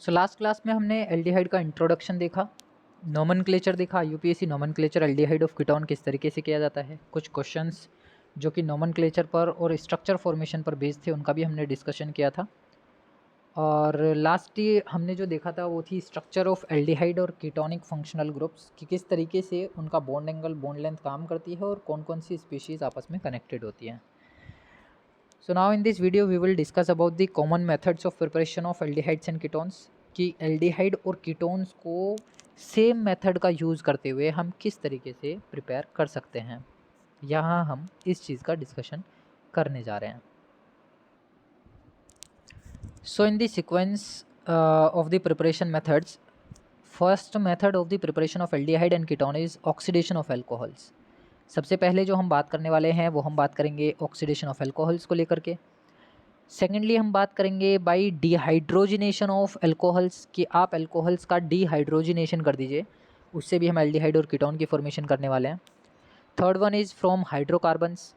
So last class में हमने aldehyde का इंट्रोडक्शन देखा, नोमेनक्लेचर देखा, UPSC nomenclature aldehyde of ketone किस तरीके से किया जाता है, कुछ क्वेश्चंस जो कि नोमेनक्लेचर पर और स्ट्रक्चर फॉर्मेशन पर बेस्ड थे उनका भी हमने डिस्कशन किया था। और लास्ट हमने जो देखा था वो थी स्ट्रक्चर ऑफ एल्डिहाइड और कीटोनिक फंक्शनल ग्रुप्स कि किस तरीके से उनका बॉन्ड एंगल बॉन्ड लेंथ काम करती है और कौन कौन सी स्पीशीज़ आपस में कनेक्टेड होती हैं। So now in this video we will discuss about the common methods of preparation of aldehydes and ketones कि एल्डिहाइड और कीटोन्स को सेम मेथड का यूज़ करते हुए हम किस तरीके से प्रिपेयर कर सकते हैं। यहाँ हम इस चीज़ का डिस्कशन करने जा रहे हैं। So in the sequence of the preparation methods, first method of the preparation of aldehyde and ketone is oxidation of alcohols। सबसे पहले जो हम बात करने वाले हैं वो हम बात करेंगे ऑक्सीडेशन ऑफ एल्कोहल्स को लेकर के। सेकेंडली हम बात करेंगे बाई डिहाइड्रोजिनेशन ऑफ एल्कोहल्स कि आप एल्कोहल्स का डिहाइड्रोजिनेशन कर दीजिए, उससे भी हम एल्डिहाइड और कीटोन की फॉर्मेशन करने वाले हैं। Third one is from hydrocarbons.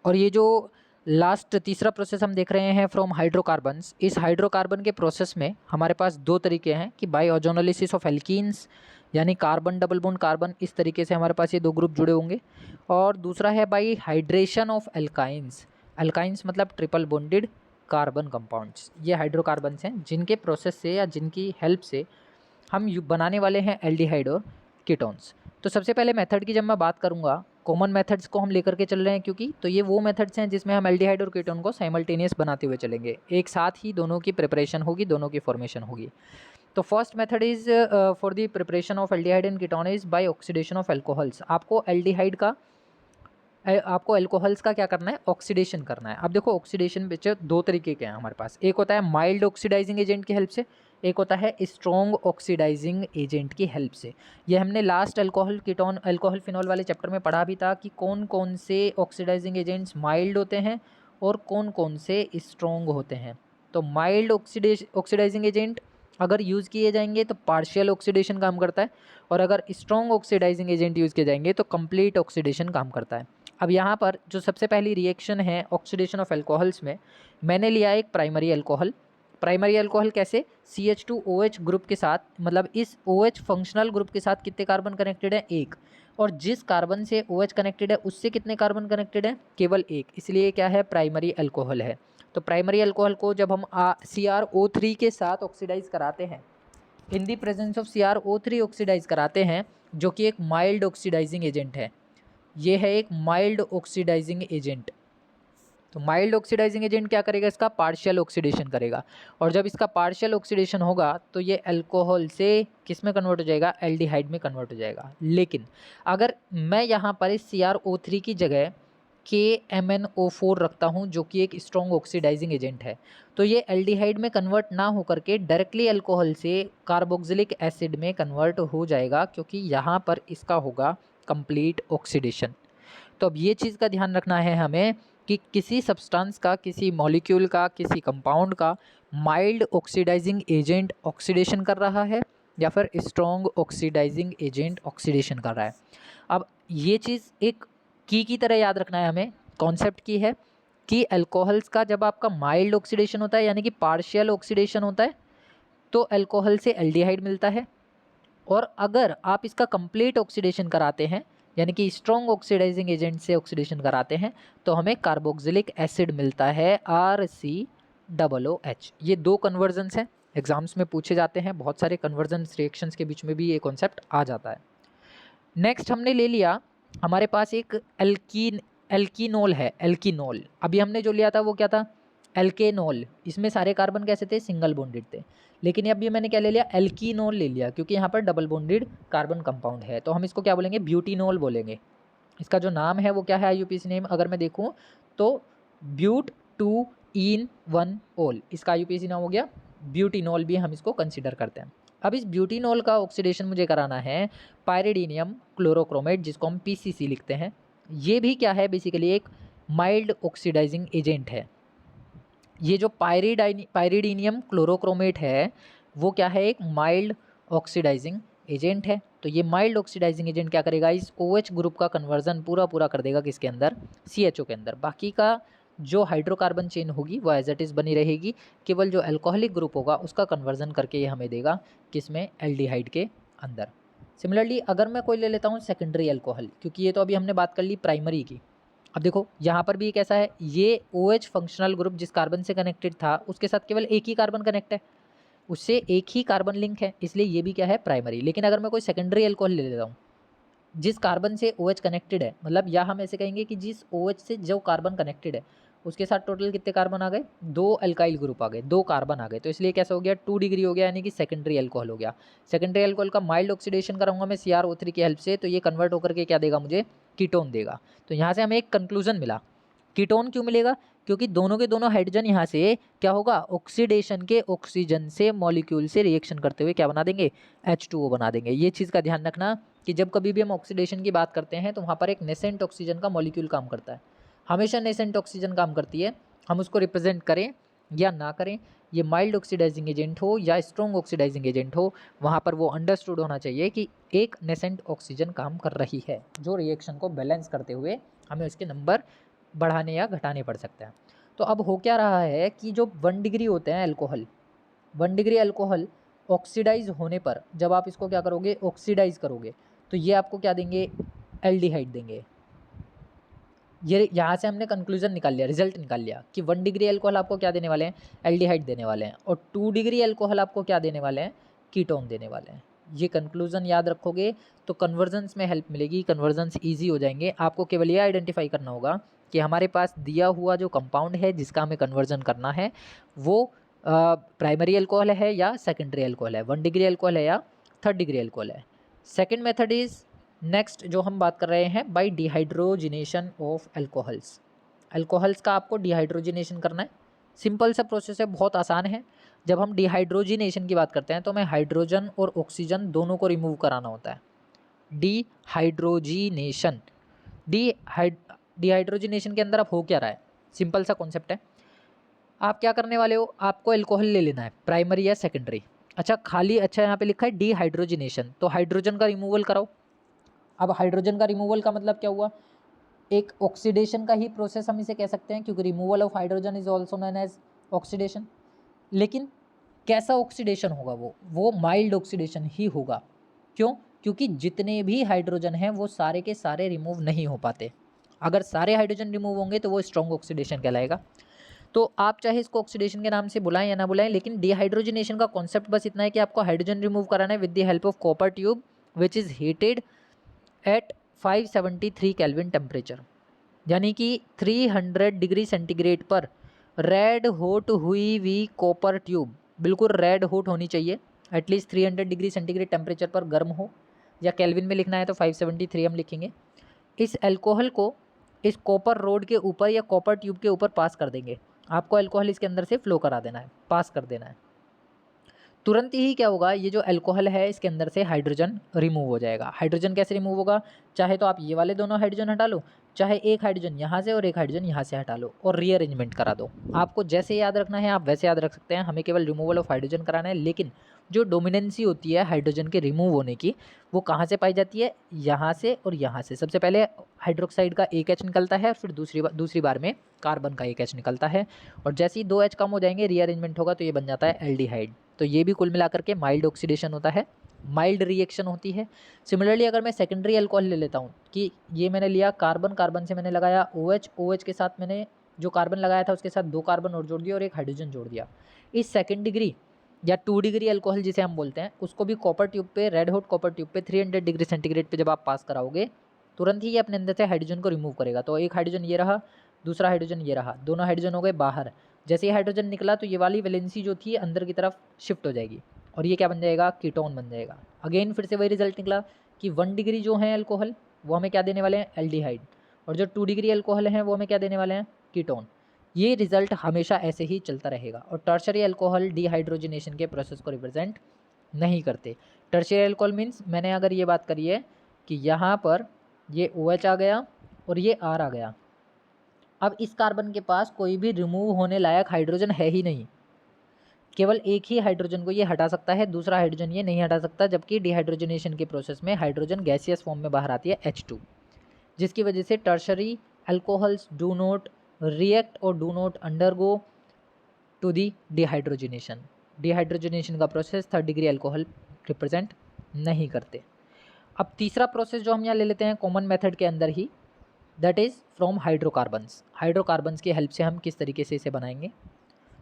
और ये जो लास्ट तीसरा प्रोसेस हम देख रहे हैं फ्रॉम हाइड्रोकार्बन्स, इस हाइड्रोकार्बन के प्रोसेस में हमारे पास दो तरीके हैं कि बाई ओजोनोलिसिस ऑफ एल्कीन्स यानी कार्बन डबल बॉन्ड कार्बन, इस तरीके से हमारे पास ये दो ग्रुप जुड़े होंगे। और दूसरा है by hydration of alkynes. Alkynes मतलब ट्रिपल बॉन्डेड कार्बन कंपाउंड्स। ये हाइड्रोकार्बन्स हैं जिनके प्रोसेस से या जिनकी हेल्प से हम बनाने वाले हैं एल्डिहाइड और कीटोन्स। तो सबसे पहले मेथड की जब मैं बात करूँगा, कॉमन मेथड्स को हम लेकर के चल रहे हैं क्योंकि तो ये वो मेथड्स हैं जिसमें हम एल्डिहाइड और कीटोन को साइमल्टेनियस बनाते हुए चलेंगे, एक साथ ही दोनों की प्रिपरेशन होगी, दोनों की फॉर्मेशन होगी। तो first method is for the preparation of aldehyde and ketone is by oxidation of alcohols. आपको एल्कोहल्स का क्या करना है, ऑक्सीडेशन करना है। अब देखो ऑक्सीडेशन ਵਿੱਚ दो तरीके के हैं हमारे पास, एक होता है माइल्ड ऑक्सीडाइजिंग एजेंट की हेल्प से, एक होता है स्ट्रॉन्ग ऑक्सीडाइजिंग एजेंट की हेल्प से। ये हमने लास्ट अल्कोहल फिनॉल वाले चैप्टर में पढ़ा भी था कि कौन कौन से ऑक्सीडाइजिंग एजेंट्स माइल्ड होते हैं और कौन कौन से स्ट्रॉन्ग होते हैं। तो माइल्ड ऑक्सीडाइजिंग एजेंट अगर यूज़ किए जाएंगे तो पार्शियल ऑक्सीडेशन काम करता है, और अगर स्ट्रॉन्ग ऑक्सीडाइजिंग एजेंट यूज़ किए जाएंगे तो कंप्लीट ऑक्सीडेशन काम करता है। अब यहाँ पर जो सबसे पहली रिएक्शन है ऑक्सीडेशन ऑफ एल्कोहल्स में, मैंने लिया एक प्राइमरी अल्कोहल। प्राइमरी अल्कोहल कैसे, CH2OH ग्रुप के साथ, मतलब इस OH फंक्शनल ग्रुप के साथ कितने कार्बन कनेक्टेड है, एक, और जिस कार्बन से OH कनेक्टेड है उससे कितने कार्बन कनेक्टेड है, केवल एक, इसलिए क्या है, प्राइमरी अल्कोहल है। तो प्राइमरी अल्कोहल को जब हम CrO3 के साथ ऑक्सीडाइज कराते हैं, in the presence of CrO3 oxidise कराते हैं, जो कि एक माइल्ड ऑक्सीडाइजिंग एजेंट है। ये है एक माइल्ड ऑक्सीडाइजिंग एजेंट। तो माइल्ड ऑक्सीडाइजिंग एजेंट क्या करेगा, इसका पार्शियल ऑक्सीडेशन करेगा, और जब इसका पार्शियल ऑक्सीडेशन होगा तो ये अल्कोहल से किस में कन्वर्ट हो जाएगा, एल्डिहाइड में कन्वर्ट हो जाएगा। लेकिन अगर मैं यहाँ पर इस CrO3 की जगह KMnO4 रखता हूँ जो कि एक स्ट्रॉन्ग ऑक्सीडाइजिंग एजेंट है, तो ये एल्डिहाइड में कन्वर्ट ना होकर के डायरेक्टली अल्कोहल से कार्बोक्सिलिक एसिड में कन्वर्ट हो जाएगा, क्योंकि यहाँ पर इसका होगा कंप्लीट ऑक्सीडेशन। तो अब ये चीज़ का ध्यान रखना है हमें कि किसी सब्सटेंस का, किसी मॉलिक्यूल का, किसी कंपाउंड का माइल्ड ऑक्सीडाइजिंग एजेंट ऑक्सीडेशन कर रहा है या फिर स्ट्रॉन्ग ऑक्सीडाइजिंग एजेंट ऑक्सीडेशन कर रहा है। अब ये चीज़ एक की तरह याद रखना है हमें, कॉन्सेप्ट की है कि अल्कोहल्स का जब आपका माइल्ड ऑक्सीडेशन होता है यानी कि पार्शियल ऑक्सीडेशन होता है तो अल्कोहल से एल्डिहाइड मिलता है, और अगर आप इसका कंप्लीट ऑक्सीडेशन कराते हैं यानी कि स्ट्रॉन्ग ऑक्सीडाइजिंग एजेंट से ऑक्सीडेशन कराते हैं तो हमें कार्बोक्सिलिक एसिड मिलता है RCOOH। ये दो कन्वर्जन्स हैं, एग्जाम्स में पूछे जाते हैं, बहुत सारे कन्वर्जन्स रिएक्शंस के बीच में भी ये कॉन्सेप्ट आ जाता है। नेक्स्ट हमने ले लिया, हमारे पास एक एल्कीनोल है, एल्कीनोल। अभी हमने जो लिया था वो क्या था, एल्केनोल। इसमें सारे कार्बन कैसे थे, सिंगल बॉन्डेड थे, लेकिन अभी मैंने क्या ले लिया, एल्कीनोल ले लिया, क्योंकि यहाँ पर डबल बॉन्डेड कार्बन कंपाउंड है, तो हम इसको क्या बोलेंगे, ब्यूटीनोल बोलेंगे। इसका जो नाम है वो क्या है, IUPAC नेम अगर मैं देखूँ तो ब्यूट-2-इन-1-ओल, इसका IUPAC नाम हो गया ब्यूटीनोल, भी हम इसको कंसिडर करते हैं। अब इस ब्यूटीनोल का ऑक्सीडेशन मुझे कराना है पायरिडीनियम क्लोरोक्रोमेट, जिसको हम PCC लिखते हैं। ये भी क्या है, बेसिकली एक माइल्ड ऑक्सीडाइजिंग एजेंट है। ये जो पायरिडीनियम क्लोरोक्रोमेट है वो क्या है, एक माइल्ड ऑक्सीडाइजिंग एजेंट है। तो ये माइल्ड ऑक्सीडाइजिंग एजेंट क्या करेगा, इस OH ग्रुप का कन्वर्जन पूरा कर देगा किसके अंदर, CHO के अंदर। बाकी का जो हाइड्रोकार्बन चेन होगी वो एज इट इज़ बनी रहेगी, केवल जो अल्कोहलिक ग्रुप होगा उसका कन्वर्जन करके ये हमें देगा किसमें, एल्डिहाइड के अंदर। सिमिलरली अगर मैं कोई ले लेता हूँ सेकेंडरी अल्कोहल, क्योंकि ये तो अभी हमने बात कर ली प्राइमरी की। अब देखो यहाँ पर भी एक ऐसा है, ये OH फंक्शनल ग्रुप जिस कार्बन से कनेक्टेड था उसके साथ केवल एक ही कार्बन कनेक्ट है, उससे एक ही कार्बन लिंक है, इसलिए ये भी क्या है, प्राइमरी। लेकिन अगर मैं कोई सेकेंडरी अल्कोहल ले लेता हूँ जिस कार्बन से OH कनेक्टेड है, मतलब या हम ऐसे कहेंगे कि जिस OH से जो कार्बन कनेक्टेड है उसके साथ टोटल कितने कार्बन आ गए, 2 अल्काइल ग्रुप आ गए, 2 कार्बन आ गए, तो इसलिए कैसा हो गया, 2 डिग्री हो गया, यानी कि सेकेंडरी अल्कोहल हो गया। सेकेंडरी अल्कोहल का माइल्ड ऑक्सीडेशन कराऊंगा मैं CrO3 की हेल्प से, तो ये कन्वर्ट होकर के क्या देगा मुझे, कीटोन देगा। तो यहाँ से हमें एक कंक्लूजन मिला। कीटोन क्यों मिलेगा, क्योंकि दोनों के दोनों हाइड्रोजन यहाँ से क्या होगा, ऑक्सीडेशन के ऑक्सीजन से मॉलिक्यूल से रिएक्शन करते हुए क्या बना देंगे, H2O बना देंगे। ये चीज़ का ध्यान रखना कि जब कभी भी हम ऑक्सीडेशन की बात करते हैं तो वहाँ पर एक नेसेंट ऑक्सीजन का मॉलिक्यूल काम करता है, हमेशा नेसेंट ऑक्सीजन काम करती है, हम उसको रिप्रेजेंट करें या ना करें, ये माइल्ड ऑक्सीडाइजिंग एजेंट हो या स्ट्रॉन्ग ऑक्सीडाइजिंग एजेंट हो, वहाँ पर वो अंडरस्टूड होना चाहिए कि एक नेसेंट ऑक्सीजन काम कर रही है, जो रिएक्शन को बैलेंस करते हुए हमें उसके नंबर बढ़ाने या घटाने पड़ सकते हैं। तो अब हो क्या रहा है कि जो 1 डिग्री होते हैं अल्कोहल, 1 डिग्री अल्कोहल ऑक्सीडाइज होने पर जब आप इसको क्या करोगे, ऑक्सीडाइज करोगे, तो ये आपको क्या देंगे, एल्डिहाइड देंगे। ये यहाँ से हमने कंक्लूजन निकाल लिया, रिजल्ट निकाल लिया कि 1 डिग्री अल्कोहल आपको क्या देने वाले हैं, एल्डिहाइड देने वाले हैं, और 2 डिग्री अल्कोहल आपको क्या देने वाले हैं, कीटोन देने वाले हैं। ये कंक्लूजन याद रखोगे तो कन्वर्जन्स में हेल्प मिलेगी, कन्वर्जन्स ईजी हो जाएंगे। आपको केवल ये आइडेंटिफाई करना होगा कि हमारे पास दिया हुआ जो कंपाउंड है जिसका हमें कन्वर्जन करना है वो प्राइमरी अल्कोहल है या सेकेंडरी अल्कोहल है, 1 डिग्री अल्कोहल है या 3rd डिग्री अल्कोहल है। सेकेंड मेथड इज़ नेक्स्ट जो हम बात कर रहे हैं by dehydrogenation of alcohols. Alcohols का आपको डिहाइड्रोजिनेशन करना है, सिंपल सा प्रोसेस है, बहुत आसान है। जब हम डिहाइड्रोजिनेशन की बात करते हैं तो हमें हाइड्रोजन और ऑक्सीजन दोनों को रिमूव कराना होता है। डिहाइड्रोजिनेशन, डिहाइड्रोजिनेशन के अंदर अब हो क्या रहा है, सिंपल सा कॉन्सेप्ट है। आप क्या करने वाले हो, आपको अल्कोहल ले लेना है, प्राइमरी या सेकेंडरी। अच्छा खाली, अच्छा यहाँ पे लिखा है डिहाइड्रोजिनेशन, तो हाइड्रोजन का रिमूवल कराओ। अब हाइड्रोजन का रिमूवल का मतलब क्या हुआ, एक ऑक्सीडेशन का ही प्रोसेस हम इसे कह सकते हैं, क्योंकि removal of hydrogen is also known as oxidation. लेकिन कैसा ऑक्सीडेशन होगा, वो माइल्ड ऑक्सीडेशन ही होगा। क्यों, क्योंकि जितने भी हाइड्रोजन हैं वो सारे के सारे रिमूव नहीं हो पाते। अगर सारे हाइड्रोजन रिमूव होंगे तो वो स्ट्रॉन्ग ऑक्सीडेशन कहलाएगा। तो आप चाहे इसको ऑक्सीडेशन के नाम से बुलाएं या ना बुलाएं, लेकिन डिहाइड्रोजिनेशन का कॉन्सेप्ट बस इतना है कि आपको हाइड्रोजन रिमूव कराना है with the help of copper tube which is heated at 573 kelvin temperature, यानी कि 300 डिग्री सेंटीग्रेड पर रेड हॉट हुई हुई कॉपर ट्यूब, बिल्कुल रेड हॉट होनी चाहिए, एटलीस्ट 300 डिग्री सेंटीग्रेड टेम्परेचर पर गर्म हो, या केल्विन में लिखना है तो 573 हम लिखेंगे। इस अल्कोहल को इस कॉपर रोड के ऊपर या कॉपर ट्यूब के ऊपर पास कर देंगे। आपको अल्कोहल इसके अंदर से फ्लो करा देना है, पास कर देना है। तुरंत ही क्या होगा, ये जो अल्कोहल है इसके अंदर से हाइड्रोजन रिमूव हो जाएगा। हाइड्रोजन कैसे रिमूव होगा, चाहे तो आप ये वाले दोनों हाइड्रोजन हटा लो, चाहे एक हाइड्रोजन यहाँ से और एक हाइड्रोजन यहाँ से हटा लो और रीअरेंजमेंट करा दो। आपको जैसे याद रखना है आप वैसे याद रख सकते हैं, हमें केवल रिमूवल ऑफ हाइड्रोजन कराना है। लेकिन जो डोमिनेंसी होती है हाइड्रोजन के रिमूव होने की, वो कहाँ से पाई जाती है, यहाँ से और यहाँ से। सबसे पहले हाइड्रोक्साइड का एक H निकलता है और फिर दूसरी बार में कार्बन का एक H निकलता है, और जैसे ही 2 H कम हो जाएंगे रीअरेंजमेंट होगा तो ये बन जाता है एल्डिहाइड। तो ये भी कुल मिलाकर के माइल्ड ऑक्सीडेशन होता है, माइल्ड रिएक्शन होती है। सिमिलरली अगर मैं सेकेंडरी अल्कोहल ले लेता हूँ कि ये मैंने लिया कार्बन, कार्बन से मैंने लगाया OH, OH के साथ मैंने जो कार्बन लगाया था उसके साथ 2 कार्बन और जोड़ दिया और एक हाइड्रोजन जोड़ दिया। इस सेकेंड डिग्री या 2 डिग्री अल्कोहल जिसे हम बोलते हैं, उसको भी कॉपर ट्यूब पे, रेड हॉट कॉपर ट्यूब पे 300 डिग्री सेंटीग्रेड पे जब आप पास कराओगे, तुरंत ही ये अपने अंदर से हाइड्रोजन को रिमूव करेगा। तो एक हाइड्रोजन ये रहा, दूसरा हाइड्रोजन ये रहा, दोनों हाइड्रोजन हो गए बाहर। जैसे ही हाइड्रोजन निकला तो ये वाली वैलेंसी जो थी अंदर की तरफ शिफ्ट हो जाएगी और ये क्या बन जाएगा, कीटोन बन जाएगा। अगेन फिर से वही रिजल्ट निकला कि 1 डिग्री जो है अल्कोहल वो हमें क्या देने वाले हैं, एल्डिहाइड, और जो 2 डिग्री अल्कोहल हैं वो हमें क्या देने वाले हैं, कीटोन। ये रिजल्ट हमेशा ऐसे ही चलता रहेगा। और टर्शरी अल्कोहल डिहाइड्रोजिनेशन के प्रोसेस को रिप्रेजेंट नहीं करते। टर्शरी अल्कोहल मीन्स मैंने अगर ये बात करी है कि यहाँ पर ये OH आ गया और ये R आ गया, अब इस कार्बन के पास कोई भी रिमूव होने लायक हाइड्रोजन है ही नहीं, केवल एक ही हाइड्रोजन को ये हटा सकता है, दूसरा हाइड्रोजन ये नहीं हटा सकता। जबकि डिहाइड्रोजनेशन के प्रोसेस में हाइड्रोजन गैसियस फॉर्म में बाहर आती है H2, जिसकी वजह से tertiary alcohols do not react और do not undergo to the dehydrogenation. Dehydrogenation का process 3rd degree alcohol represent नहीं करते। अब तीसरा प्रोसेस जो हम यहाँ ले लेते हैं कॉमन मेथड के अंदर ही, that is from hydrocarbons. Hydrocarbons की हेल्प से हम किस तरीके से इसे बनाएंगे।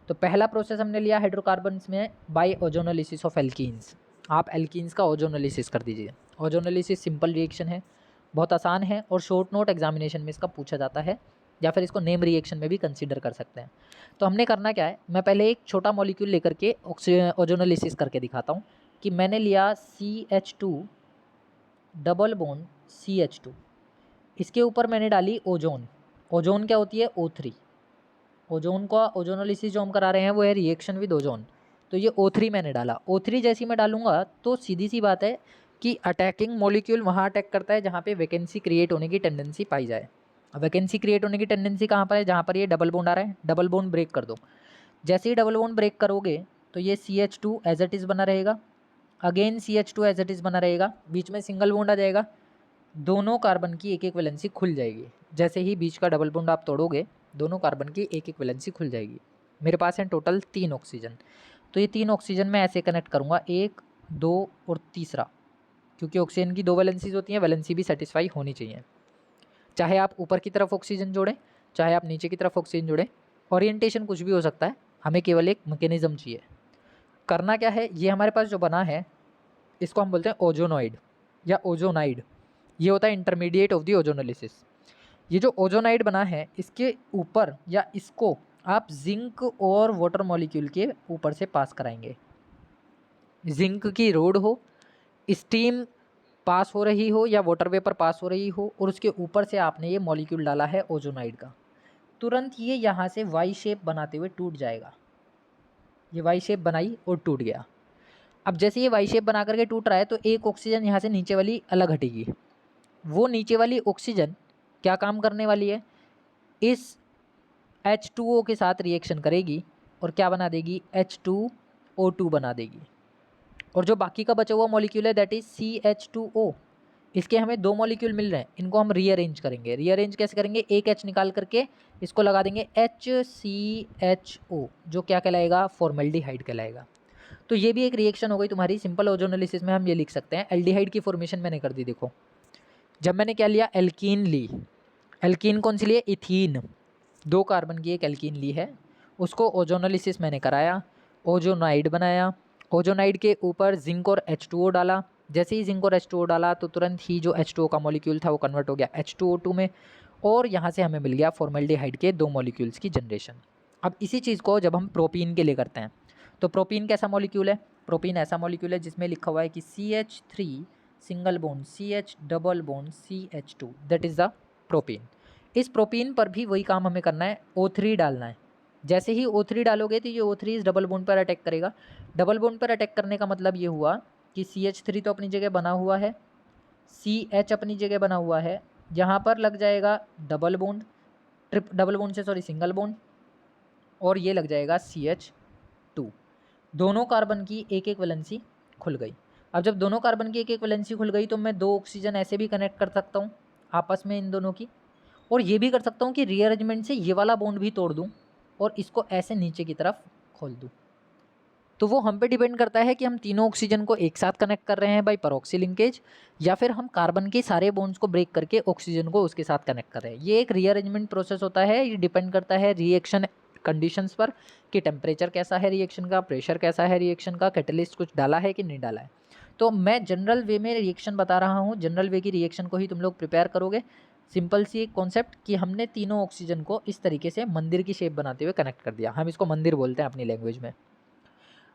तो पहला प्रोसेस हमने लिया हाइड्रोकार्बन्स में बाय ओजोनोलिसिस ऑफ एल्कीन्स। आप एल्कीन्स का ओजोनोलिसिस कर दीजिए। ओजोनोलिसिस सिंपल रिएक्शन है, बहुत आसान है और शॉर्ट नोट एग्जामिनेशन में इसका पूछा जाता है, या फिर इसको नेम रिएक्शन में भी कंसीडर कर सकते हैं। तो हमने करना क्या है, मैं पहले एक छोटा मॉलिक्यूल लेकर के ओजोनोलिसिस करके दिखाता हूँ कि मैंने लिया CH2 डबल बॉन्ड CH2, इसके ऊपर मैंने डाली ओजोन। ओजोन क्या होती है, O3। ओजोन का ओजोनोलिसिस जो हम करा रहे हैं वो है रिएक्शन विद ओजोन। तो ये O3 मैंने डाला। O3 जैसी मैं डालूंगा तो सीधी सी बात है कि अटैकिंग मॉलिक्यूल वहाँ अटैक करता है जहाँ पे वैकेंसी क्रिएट होने की टेंडेंसी पाई जाए। वैकेंसी क्रिएट होने की टेंडेंसी कहाँ पर है, जहाँ पर ये डबल बॉन्ड आ रहा है। डबल बॉन्ड ब्रेक कर दो। जैसे ही डबल बॉन्ड ब्रेक करोगे तो ये CH2 एज इट इज़ बना रहेगा, again CH2 as it is बना रहेगा, बीच में सिंगल बॉन्ड आ जाएगा, दोनों कार्बन की एक एक वैलेंसी खुल जाएगी। जैसे ही बीच का डबल बॉन्ड आप तोड़ोगे दोनों कार्बन की एक एक वैलेंसी खुल जाएगी। मेरे पास है टोटल 3 ऑक्सीजन। तो ये 3 ऑक्सीजन मैं ऐसे कनेक्ट करूँगा, 1 2 और तीसरा, क्योंकि ऑक्सीजन की 2 वैलेंसीज होती हैं, वैलेंसी भी सेटिस्फाई होनी चाहिए। चाहे आप ऊपर की तरफ ऑक्सीजन जोड़ें, चाहे आप नीचे की तरफ ऑक्सीजन जोड़ें, ओरिएंटेशन कुछ भी हो सकता है, हमें केवल एक मैकेनिज्म चाहिए। करना क्या है, ये हमारे पास जो बना है इसको हम बोलते हैं ओजोनॉइड या ओजोनाइड। ये होता है इंटरमीडिएट ऑफ द ओजोनोलिसिस। ये जो ओजोनाइड बना है इसके ऊपर या इसको आप जिंक और वाटर मॉलिक्यूल के ऊपर से पास कराएंगे। जिंक की रोड हो, स्टीम पास हो रही हो या वाटर वेपर पास हो रही हो, और उसके ऊपर से आपने ये मॉलिक्यूल डाला है ओजोनाइड का, तुरंत ये यहाँ से वाई शेप बनाते हुए टूट जाएगा। ये वाई शेप बनाई और टूट गया। अब जैसे ये वाई शेप बना करके टूट रहा है तो एक ऑक्सीजन यहाँ से नीचे वाली अलग हटेगी। वो नीचे वाली ऑक्सीजन क्या काम करने वाली है, इस H2O के साथ रिएक्शन करेगी और क्या बना देगी, H2O2 बना देगी। और जो बाकी का बचा हुआ मॉलिक्यूल है दैट इज CH2O। इसके हमें 2 मॉलिक्यूल मिल रहे हैं, इनको हम रीअरेंज करेंगे। रीअरेंज कैसे करेंगे, एक H निकाल करके इसको लगा देंगे HCHO, जो क्या कहलाएगा, फॉर्मेल्डिहाइड कहलाएगा। तो ये भी एक रिएक्शन हो गई तुम्हारी। सिंपल ओजोनोलिसिस में हम ये लिख सकते हैं। एल्डिहाइड की फॉर्मेशन मैंने कर दी। देखो जब मैंने क्या लिया, एल्कीन ली। एल्कीन कौन सी ली है, इथीन। 2 कार्बन की एक एल्कीन ली है, उसको ओजोनोलिसिस मैंने कराया, ओजोनाइड बनाया। ओजोनाइड के ऊपर जिंक और H2O डाला। जैसे ही जिंक और H2O डाला तो तुरंत ही जो H2O का मॉलिक्यूल था वो कन्वर्ट हो गया H2O2 में, और यहाँ से हमें मिल गया फॉर्मेल्डिहाइड के 2 मॉलिक्यूल्स की जनरेशन। अब इसी चीज़ को जब हम प्रोपीन के लिए करते हैं तो प्रोपीन कैसा मॉलिक्यूल है, प्रोपीन ऐसा मॉलिक्यूल है जिसमें लिखा हुआ है कि CH3 single bond CH double bond CH2, that is the propene. इस प्रोपीन पर भी वही काम हमें करना है, O3 डालना है। जैसे ही O3 डालोगे तो ये O3 इस डबल बॉन्ड पर अटैक करेगा। डबल बॉन्ड पर अटैक करने का मतलब ये हुआ कि CH3 तो अपनी जगह बना हुआ है, CH अपनी जगह बना हुआ है, यहाँ पर लग जाएगा डबल बॉन्ड, डबल बॉन्ड से सॉरी सिंगल बॉन्ड, और ये लग जाएगा CH2। दोनों कार्बन की एक एक वैलेंसी खुल गई। अब जब दोनों कार्बन की एक एक वैलेंसी खुल गई तो मैं 2 ऑक्सीजन ऐसे भी कनेक्ट कर सकता हूँ आपस में इन दोनों की, और ये भी कर सकता हूँ कि रीअरेंजमेंट से ये वाला बॉन्ड भी तोड़ दूँ और इसको ऐसे नीचे की तरफ खोल दूँ। तो वो हम पे डिपेंड करता है कि हम तीनों ऑक्सीजन को एक साथ कनेक्ट कर रहे हैं बाई परऑक्सी लिंकेज, या फिर हम कार्बन के सारे बॉन्ड्स को ब्रेक करके ऑक्सीजन को उसके साथ कनेक्ट कर रहे हैं। ये एक रीअरेंजमेंट प्रोसेस होता है। ये डिपेंड करता है रिएक्शन कंडीशंस पर कि टेम्परेचर कैसा है रिएक्शन का, प्रेशर कैसा है रिएक्शन का, कैटलिस्ट कुछ डाला है कि नहीं डाला है। तो मैं जनरल वे में रिएक्शन बता रहा हूँ, जनरल वे की रिएक्शन को ही तुम लोग प्रिपेयर करोगे। सिंपल सी एक कॉन्सेप्ट कि हमने तीनों ऑक्सीजन को इस तरीके से मंदिर की शेप बनाते हुए कनेक्ट कर दिया। हम इसको मंदिर बोलते हैं अपनी लैंग्वेज में।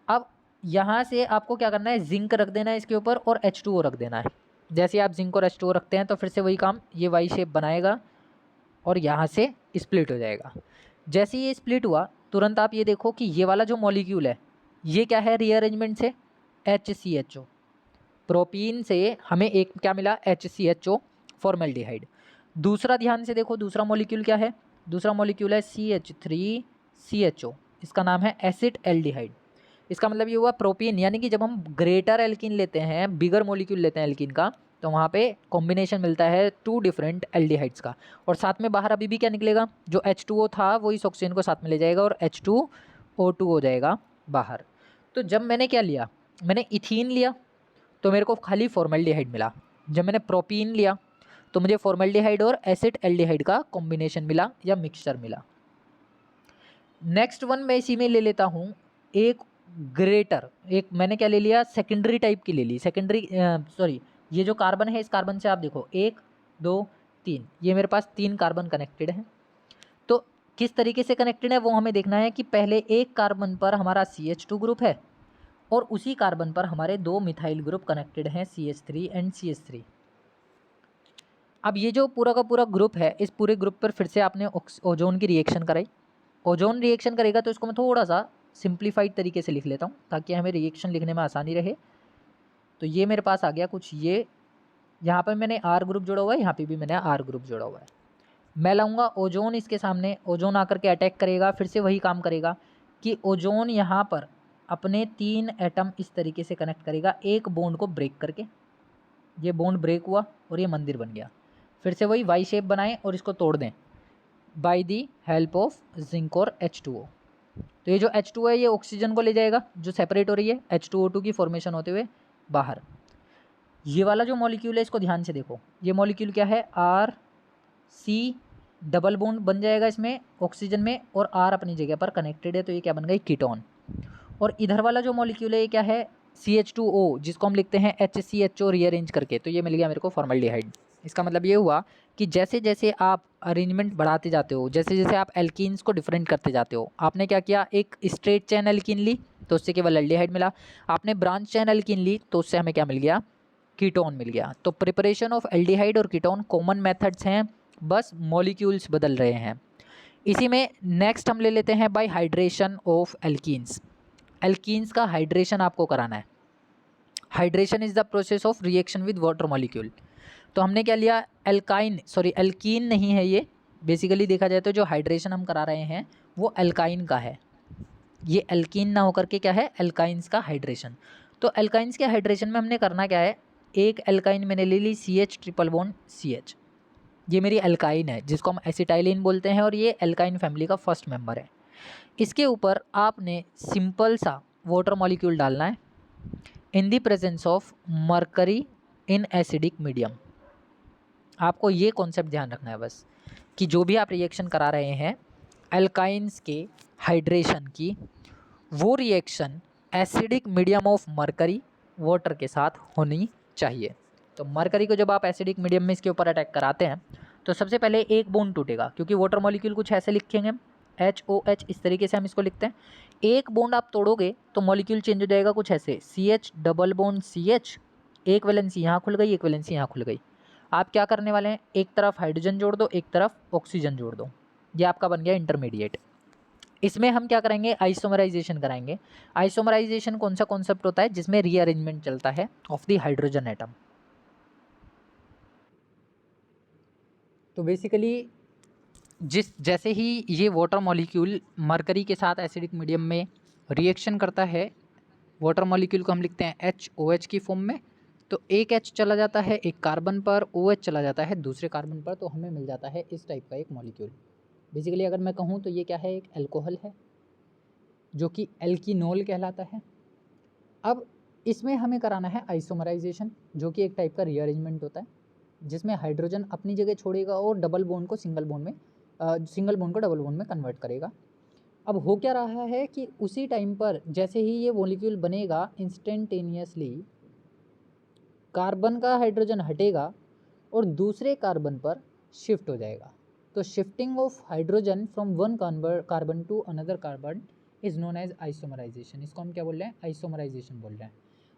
अब यहाँ से आपको क्या करना है, जिंक रख देना है इसके ऊपर और H2O रख देना है। जैसे आप जिंक और H2O रखते हैं तो फिर से वही काम, ये वाई शेप बनाएगा और यहाँ से स्प्लिट हो जाएगा। जैसे ये स्प्लिट हुआ तुरंत आप ये देखो कि ये वाला जो मॉलिक्यूल है ये क्या है, रीअरेंजमेंट से HCHO। प्रोपीन से हमें एक क्या मिला, HCHO फॉर्मेल्डिहाइड। दूसरा ध्यान से देखो, दूसरा मॉलिक्यूल क्या है, दूसरा मॉलिक्यूल है CH3CHO। इसका नाम है एसिड एल्डिहाइड। इसका मतलब ये हुआ प्रोपीन, यानी कि जब हम ग्रेटर एल्कीन लेते हैं, बिगर मॉलिक्यूल लेते हैं एल्कीन का, तो वहाँ पे कॉम्बिनेशन मिलता है 2 डिफरेंट एल्डिहाइड्स का, और साथ में बाहर अभी भी क्या निकलेगा, जो H2O था वो इस ऑक्सीजन को साथ में ले जाएगा और H2O2 हो जाएगा बाहर। तो जब मैंने क्या लिया, मैंने इथीन लिया तो मेरे को खाली फॉर्मल्डिहाइड मिला। जब मैंने प्रोपीन लिया तो मुझे फॉर्मल्डिहाइड और एसिड एल्डिहाइड का कॉम्बिनेशन मिला या मिक्सचर मिला। नेक्स्ट वन मैं इसी में ले लेता हूँ एक ग्रेटर, एक मैंने क्या ले लिया, सेकेंडरी टाइप की ले ली, सेकेंडरी सॉरी, ये जो कार्बन है इस कार्बन से आप देखो 1 2 3, ये मेरे पास 3 कार्बन कनेक्टेड हैं। तो किस तरीके से कनेक्टेड है वो हमें देखना है कि पहले एक कार्बन पर हमारा CH2 ग्रुप है और उसी कार्बन पर हमारे 2 मिथाइल ग्रुप कनेक्टेड हैं CH3 एंड CH3। अब ये जो पूरा का पूरा ग्रुप है, इस पूरे ग्रुप पर फिर से आपने ओजोन की रिएक्शन कराई। ओजोन रिएक्शन करेगा तो इसको मैं थोड़ा सा सिंप्लीफाइड तरीके से लिख लेता हूँ ताकि हमें रिएक्शन लिखने में आसानी रहे। तो ये मेरे पास आ गया कुछ, ये यहाँ पर मैंने R ग्रुप जोड़ा हुआ है, यहाँ पे भी मैंने R ग्रुप जोड़ा हुआ है। मैं लाऊंगा ओजोन इसके सामने, ओजोन आकर के अटैक करेगा, फिर से वही काम करेगा कि ओजोन यहाँ पर अपने 3 एटम इस तरीके से कनेक्ट करेगा एक बॉन्ड को ब्रेक करके। ये बॉन्ड ब्रेक हुआ और ये मंदिर बन गया। फिर से वही वाई शेप बनाएं और इसको तोड़ दें by the help of zinc और H2O। तो ये जो H2O है ये ऑक्सीजन को ले जाएगा जो सेपरेट हो रही है H2O2 की फॉर्मेशन होते हुए बाहर। ये वाला जो मॉलिक्यूल है इसको ध्यान से देखो, ये मॉलिक्यूल क्या है, RC डबल बॉन्ड बन जाएगा इसमें ऑक्सीजन में और R अपनी जगह पर कनेक्टेड है, तो ये क्या बन गई, कीटोन। और इधर वाला जो मॉलिक्यूल है ये क्या है, CH2O, जिसको हम लिखते हैं HCHO रीअरेंज करके, तो ये मिल गया मेरे को फॉर्मल्डिहाइड। इसका मतलब ये हुआ कि जैसे जैसे आप अरेंजमेंट बढ़ाते जाते हो, जैसे जैसे आप एल्कीन्स को डिफरेंट करते जाते हो, आपने क्या किया, एक स्ट्रेट चेन एल्कीन ली तो उससे केवल एल्डिहाइड मिला, आपने ब्रांच चेन एल्कीन ली तो उससे हमें क्या मिल गया, कीटोन मिल गया। तो प्रिपरेशन ऑफ एल्डिहाइड और कीटोन कॉमन मेथड्स हैं, बस मॉलिक्यूल्स बदल रहे हैं। इसी में नेक्स्ट हम ले लेते हैं bye hydration of alkenes. Alkenes का हाइड्रेशन आपको कराना है। Hydration is the process of reaction with water molecule. तो हमने क्या लिया, एल्कीन नहीं है ये, बेसिकली देखा जाए तो जो हाइड्रेशन हम करा रहे हैं वो एल्काइन का है। ये एल्कीन ना होकर के क्या है, एल्काइंस का हाइड्रेशन। तो एल्काइंस के हाइड्रेशन में हमने करना क्या है, एक एल्काइन मैंने ले ली CH ट्रिपल बॉन्ड CH, ये मेरी एल्काइन है जिसको हम एसिटाइलिन बोलते हैं और ये एल्काइन फैमिली का फर्स्ट मेंबर है। इसके ऊपर आपने सिंपल सा वाटर मॉलिक्यूल डालना है in the presence of mercury in acidic medium. आपको ये कॉन्सेप्ट ध्यान रखना है बस कि जो भी आप रिएक्शन करा रहे हैं एल्काइंस के हाइड्रेशन की, वो reaction acidic medium of mercury water के साथ होनी चाहिए। तो मरकरी को जब आप एसिडिक मीडियम में इसके ऊपर अटैक कराते हैं तो सबसे पहले एक बॉन्ड टूटेगा, क्योंकि वाटर मॉलिक्यूल कुछ ऐसे लिखेंगे हम HOH, इस तरीके से हम इसको लिखते हैं। एक बॉन्ड आप तोड़ोगे तो मॉलिक्यूल चेंज हो जाएगा कुछ ऐसे, CH डबल बॉन्ड CH, एक वैलेंसी यहाँ खुल गई, एक वैलेंसी यहाँ खुल गई। आप क्या करने वाले हैं, एक तरफ हाइड्रोजन जोड़ दो, एक तरफ ऑक्सीजन जोड़ दो, ये आपका बन गया इंटरमीडिएट। इसमें हम क्या करेंगे, आइसोमराइजेशन कराएंगे। आइसोमराइजेशन कौन सा कॉन्सेप्ट होता है, जिसमें रीअरेंजमेंट चलता है ऑफ द हाइड्रोजन एटम। तो बेसिकली जैसे ही ये वाटर मॉलिक्यूल मरकरी के साथ एसिडिक मीडियम में रिएक्शन करता है, वाटर मॉलिक्यूल को हम लिखते हैं HOH की फॉर्म में, तो एक H चला जाता है एक कार्बन पर, OH चला जाता है दूसरे कार्बन पर, तो हमें मिल जाता है इस टाइप का एक मॉलिक्यूल। बेसिकली अगर मैं कहूँ तो ये क्या है, एक एल्कोहल है जो कि एल्कीनोल कहलाता है। अब इसमें हमें कराना है आइसोमराइजेशन, जो कि एक टाइप का रीअरेंजमेंट होता है जिसमें हाइड्रोजन अपनी जगह छोड़ेगा और डबल बॉन्ड को सिंगल बॉन्ड डबल बॉन्ड में कन्वर्ट करेगा। अब हो क्या रहा है कि उसी टाइम पर जैसे ही ये मॉलिक्यूल बनेगा, इंस्टेंटेनियसली कार्बन का हाइड्रोजन हटेगा और दूसरे कार्बन पर शिफ्ट हो जाएगा। तो shifting of hydrogen from one carbon to another carbon is known as isomerisation. इसको हम क्या बोल रहे हैं, आइसोमराइजेशन बोल रहे हैं।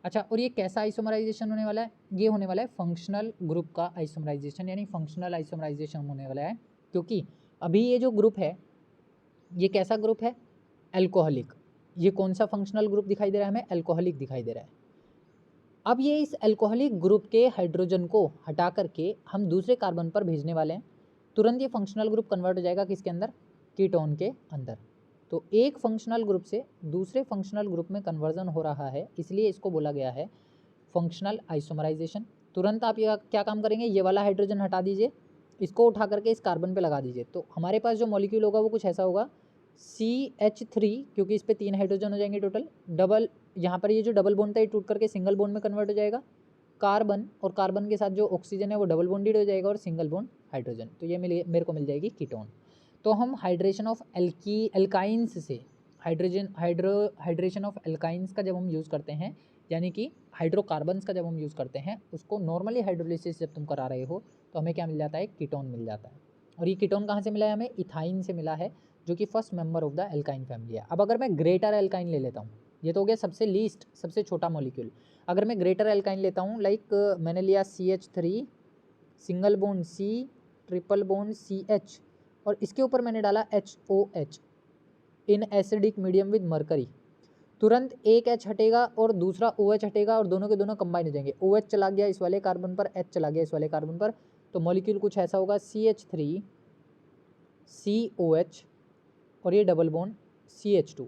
अच्छा, और ये कैसा आइसोमराइजेशन होने वाला है, ये होने वाला है फंक्शनल ग्रुप का आइसोमराइजेशन, यानी फंक्शनल आइसोमराइजेशन होने वाला है। क्योंकि अभी ये जो ग्रुप है ये कैसा ग्रुप है, एल्कोहलिक। ये कौन सा फंक्शनल ग्रुप दिखाई दे रहा है हमें, एल्कोहलिक दिखाई दे रहा है। अब ये इस एल्कोहलिक ग्रुप के हाइड्रोजन को हटा करके हम दूसरे कार्बन पर भेजने वाले हैं, तुरंत ये फंक्शनल ग्रुप कन्वर्ट हो जाएगा किसके अंदर, कीटोन के अंदर। तो एक फंक्शनल ग्रुप से दूसरे फंक्शनल ग्रुप में कन्वर्जन हो रहा है, इसलिए इसको बोला गया है फंक्शनल आइसोमराइजेशन। तुरंत आप ये क्या काम करेंगे, ये वाला हाइड्रोजन हटा दीजिए, इसको उठा करके इस कार्बन पे लगा दीजिए। तो हमारे पास जो मॉलिक्यूल होगा वो कुछ ऐसा होगा CH3, क्योंकि इस पर 3 हाइड्रोजन हो जाएंगे टोटल, डबल यहाँ पर ये जो डबल बॉन्ड था ये टूट करके सिंगल बॉन्ड में कन्वर्ट हो जाएगा, कार्बन और कार्बन के साथ जो ऑक्सीजन है वो डबल बॉन्डेड हो जाएगा और सिंगल बॉन्ड हाइड्रोजन, तो ये मेरे को मिल जाएगी कीटोन। तो हम हाइड्रेशन ऑफ एल्काइंस से हाइड्रेशन ऑफ एल्काइंस का जब हम यूज़ करते हैं, यानी कि हाइड्रोकार्बन्स का जब हम यूज़ करते हैं, उसको नॉर्मली हाइड्रोलिसिस जब तुम करा रहे हो तो हमें क्या मिल जाता है, कीटोन मिल जाता है। और ये कीटोन कहाँ से मिला है, हमें इथाइन से मिला है, जो कि first member of the alkyne family है। अब अगर मैं ग्रेटर एल्काइन ले लेता हूँ, ये तो हो गया सबसे लीस्ट, सबसे छोटा मॉलिक्यूल। अगर मैं ग्रेटर एल्काइन लेता हूँ, लाइक मैंने लिया CH3 single bond C triple bond CH और इसके ऊपर मैंने डाला HOH in acidic medium with mercury, तुरंत एक H हटेगा और दूसरा OH हटेगा और दोनों के दोनों कंबाइन हो जाएंगे। OH चला गया इस वाले कार्बन पर, H चला गया इस वाले कार्बन पर, तो मॉलिक्यूल कुछ ऐसा होगा CH3 COH और ये डबल बॉन्ड CH2।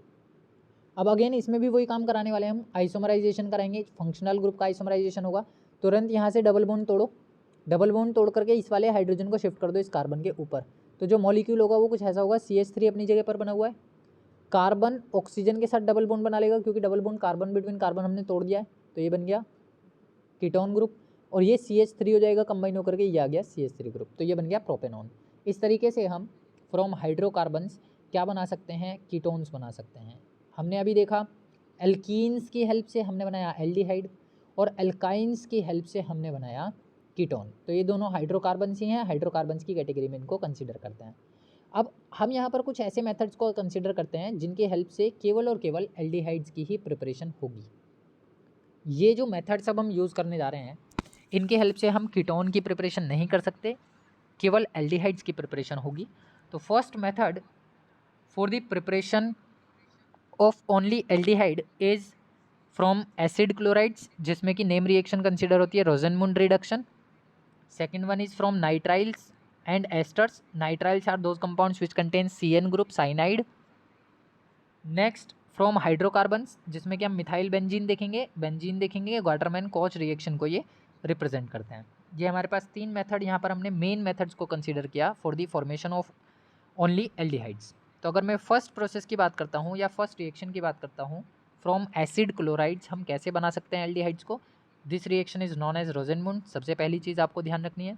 अब अगेन इसमें भी वही काम कराने वाले हैं हम, आइसोमराइजेशन कराएंगे, फंक्शनल ग्रुप का आइसोमराइजेशन होगा। तुरंत यहाँ से डबल बॉन्ड तोड़ो, डबल बॉन्ड तोड़ करके इस वाले हाइड्रोजन को शिफ्ट कर दो इस कार्बन के ऊपर, तो जो मॉलिक्यूल होगा वो कुछ ऐसा होगा, CH3 अपनी जगह पर बना हुआ है, कार्बन ऑक्सीजन के साथ डबल बॉन्ड बना लेगा, क्योंकि double bond carbon between carbon हमने तोड़ दिया है, तो ये बन गया कीटोन ग्रुप, और ये CH3 हो जाएगा कंबाइन होकर के, ये आ गया CH3 ग्रुप, तो ये बन गया प्रोपेनॉन। इस तरीके से हम फ्रॉम हाइड्रोकार्बन्स क्या बना सकते हैं, कीटोन्स बना सकते हैं। हमने अभी देखा एल्कीन्स की हेल्प से हमने बनाया एल्डिहाइड और एल्काइंस की हेल्प से हमने बनाया कीटोन, तो ये दोनों हाइड्रोकार्बन्स ही हैं, हाइड्रोकार्बन्स की कैटेगरी में इनको कंसिडर करते हैं। अब हम यहाँ पर कुछ ऐसे मेथड्स को कंसिडर करते हैं जिनकी हेल्प से केवल और केवल एल्डिहाइड्स की ही प्रिपरेशन होगी। ये जो मेथड्स अब हम यूज़ करने जा रहे हैं, इनकी हेल्प से हम कीटोन की प्रिपरेशन नहीं कर सकते, केवल एल्डिहाइड्स की प्रिपरेशन होगी। तो first method for the preparation of only aldehyde is from acid chlorides, जिसमें कि नेम रिएक्शन कंसिडर होती है Rosenmund reduction. Second one is from nitriles and esters, nitriles are those compounds which contain CN group cyanide. Next from hydrocarbons, जिसमें कि हम methyl benzene देखेंगे, Gattermann Koch reaction को ये रिप्रेजेंट करते हैं। ये हमारे पास 3 मेथड यहाँ पर हमने मेन मेथड्स को कंसिडर किया for the formation of only aldehydes. तो अगर मैं फर्स्ट प्रोसेस की बात करता हूँ या फर्स्ट रिएक्शन की बात करता हूँ, फ्रॉम एसिड क्लोराइड्स हम कैसे बना सकते हैं एल्डिहाइड्स को, this reaction is known as Rosenmund, सबसे पहली चीज़ आपको ध्यान रखनी है।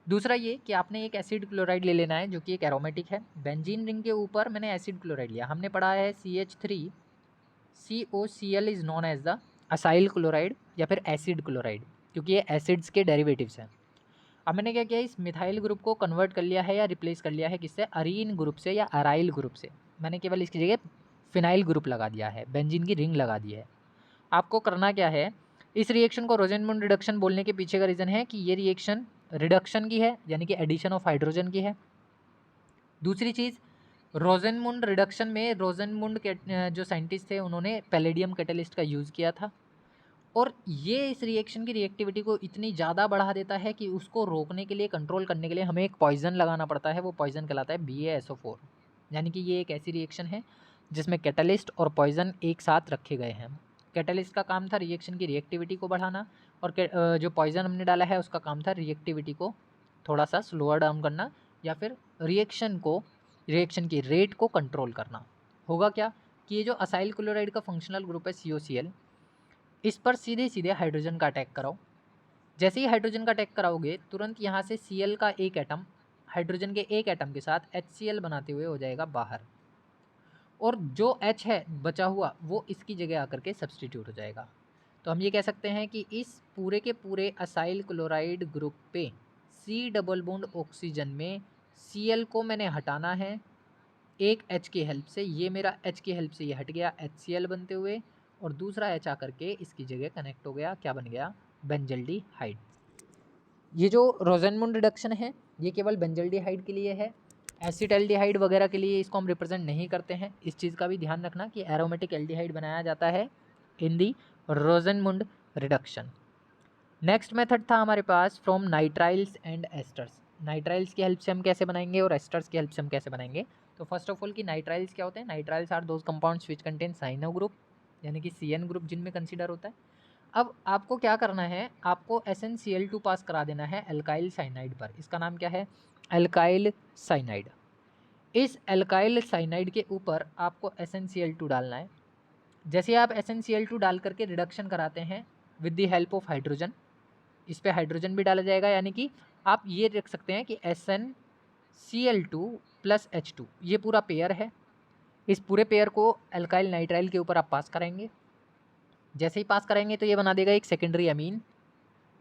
दूसरा ये कि आपने एक एसिड क्लोराइड ले लेना है जो कि एक एरोमेटिक है, बेंजीन रिंग के ऊपर मैंने एसिड क्लोराइड लिया, हमने पढ़ा है CH3 COCl is known as the acyl chloride या फिर एसिड क्लोराइड, क्योंकि ये एसिड्स के डेरिवेटिव्स हैं। अब मैंने क्या किया, इस मिथाइल ग्रुप को कन्वर्ट कर लिया है या रिप्लेस कर लिया है किससे, अरीन ग्रुप से या अराइल ग्रुप से, मैंने केवल इसकी जगह फिनाइल ग्रुप लगा दिया है, बेंजीन की रिंग लगा दी है। आपको करना क्या है, इस रिएक्शन को रोजेनमुंड रिडक्शन बोलने के पीछे का रीज़न है कि ये रिएक्शन रिडक्शन की है, यानी कि एडिशन ऑफ हाइड्रोजन की है। दूसरी चीज़, रोजेनमुंड रिडक्शन में रोजेनमुंड के जो साइंटिस्ट थे उन्होंने पैलेडियम कैटलिस्ट का यूज़ किया था, और ये इस रिएक्शन की रिएक्टिविटी को इतनी ज़्यादा बढ़ा देता है कि उसको रोकने के लिए, कंट्रोल करने के लिए हमें एक पॉइज़न लगाना पड़ता है, वो पॉइज़न कहलाता है BaSO4। यानी कि ये एक ऐसी रिएक्शन है जिसमें कैटलिस्ट और पॉइज़न एक साथ रखे गए हैं। कैटलिस्ट का काम था रिएक्शन की रिएक्टिविटी को बढ़ाना, और जो पॉइज़न हमने डाला है उसका काम था रिएक्टिविटी को थोड़ा सा स्लोअर डाउन करना, या फिर रिएक्शन की रेट को कंट्रोल करना। होगा क्या कि ये जो असाइल क्लोराइड का फंक्शनल ग्रुप है COCl, इस पर सीधे सीधे हाइड्रोजन का अटैक कराओ। जैसे ही हाइड्रोजन का अटैक कराओगे, तुरंत यहाँ से Cl का एक एटम हाइड्रोजन के एक एटम के साथ HCl बनाते हुए हो जाएगा बाहर, और जो H है बचा हुआ वो इसकी जगह आकर के सब्सटीट्यूट हो जाएगा। तो हम ये कह सकते हैं कि इस पूरे के पूरे असाइल क्लोराइड ग्रुप पे C डबल बॉन्ड ऑक्सीजन में Cl को मैंने हटाना है एक H की हेल्प से, ये मेरा H की हेल्प से ये हट गया HCl बनते हुए, और दूसरा H आकर के इसकी जगह कनेक्ट हो गया, क्या बन गया, बेंजल्डिहाइड। ये जो रोजेनमुंड रिडक्शन है ये केवल बेंजल्डिहाइड के लिए है, एसिटाल्डिहाइड वगैरह के लिए इसको हम रिप्रेजेंट नहीं करते हैं। इस चीज़ का भी ध्यान रखना कि एरोमेटिक एल्डिहाइड बनाया जाता है in the Rosenmund reduction. Next method था हमारे पास from nitriles and esters. Nitriles की हेल्प से हम कैसे बनाएंगे और एस्टर्स की हेल्प से हम कैसे बनाएंगे। तो फर्स्ट ऑफ ऑल कि नाइट्राइल्स क्या होते हैं, nitriles are those compounds which contain cyano group, यानी कि CN ग्रुप जिनमें कंसिडर होता है। अब आपको क्या करना है, आपको SnCl2 पास करा देना है एल्काइल साइनाइड पर। इसका नाम क्या है, एल्काइल साइनाइड। इस एल्काइल साइनाइड के ऊपर आपको SnCl2 डालना है। जैसे आप SnCl2 डाल करके रिडक्शन कराते हैं with the help of hydrogen, इस पर हाइड्रोजन भी डाला जाएगा, यानी कि आप ये रख सकते हैं कि SnCl2 प्लस H2 ये पूरा पेयर है। इस पूरे पेयर को एल्काइल नाइट्राइल के ऊपर आप पास कराएंगे। जैसे ही पास कराएंगे तो ये बना देगा एक सेकेंडरी अमीन।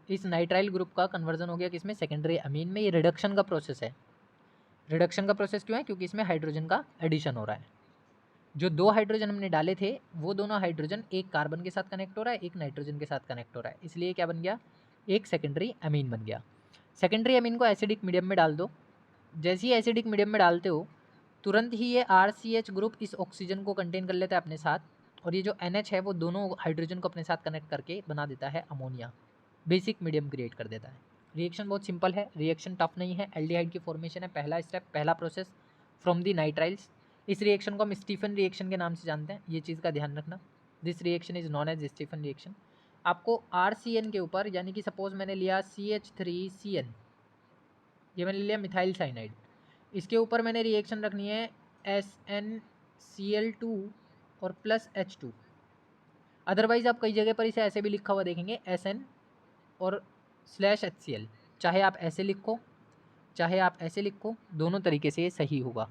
इस नाइट्राइल ग्रुप का कन्वर्जन हो गया किसमें, सेकेंडरी अमीन में। ये रिडक्शन का प्रोसेस है। रिडक्शन का प्रोसेस क्यों है, क्योंकि इसमें हाइड्रोजन का एडिशन हो रहा है। जो 2 हाइड्रोजन हमने डाले थे वो दोनों हाइड्रोजन एक कार्बन के साथ कनेक्ट हो रहा है, एक नाइट्रोजन के साथ कनेक्ट हो रहा है, इसलिए क्या बन गया, एक सेकेंडरी अमीन बन गया। सेकेंडरी अमीन को एसिडिक मीडियम में डाल दो। जैसे ही एसिडिक मीडियम में डालते हो तुरंत ही ये RCH ग्रुप इस ऑक्सीजन को कंटेन कर लेता है अपने साथ, और ये जो NH है वो दोनों हाइड्रोजन को अपने साथ कनेक्ट करके बना देता है अमोनिया, बेसिक मीडियम क्रिएट कर देता है। रिएक्शन बहुत सिंपल है, रिएक्शन टफ नहीं है, एल्डिहाइड की फॉर्मेशन है। पहला स्टेप, पहला प्रोसेस फ्रॉम दी नाइट्राइल्स। इस रिएक्शन को हम स्टीफन रिएक्शन के नाम से जानते हैं, ये चीज़ का ध्यान रखना। This reaction is known as Stephen reaction. आपको RCN के ऊपर, यानी कि सपोज मैंने लिया CH3CN, ये मैंने लिया मिथाइल साइनाइड, इसके ऊपर मैंने रिएक्शन रखनी है SnCl2 और प्लस H2। अदरवाइज आप कई जगह पर इसे ऐसे भी लिखा हुआ देखेंगे SN और /HCl। चाहे आप ऐसे लिखो चाहे आप ऐसे लिखो, दोनों तरीके से ये सही होगा।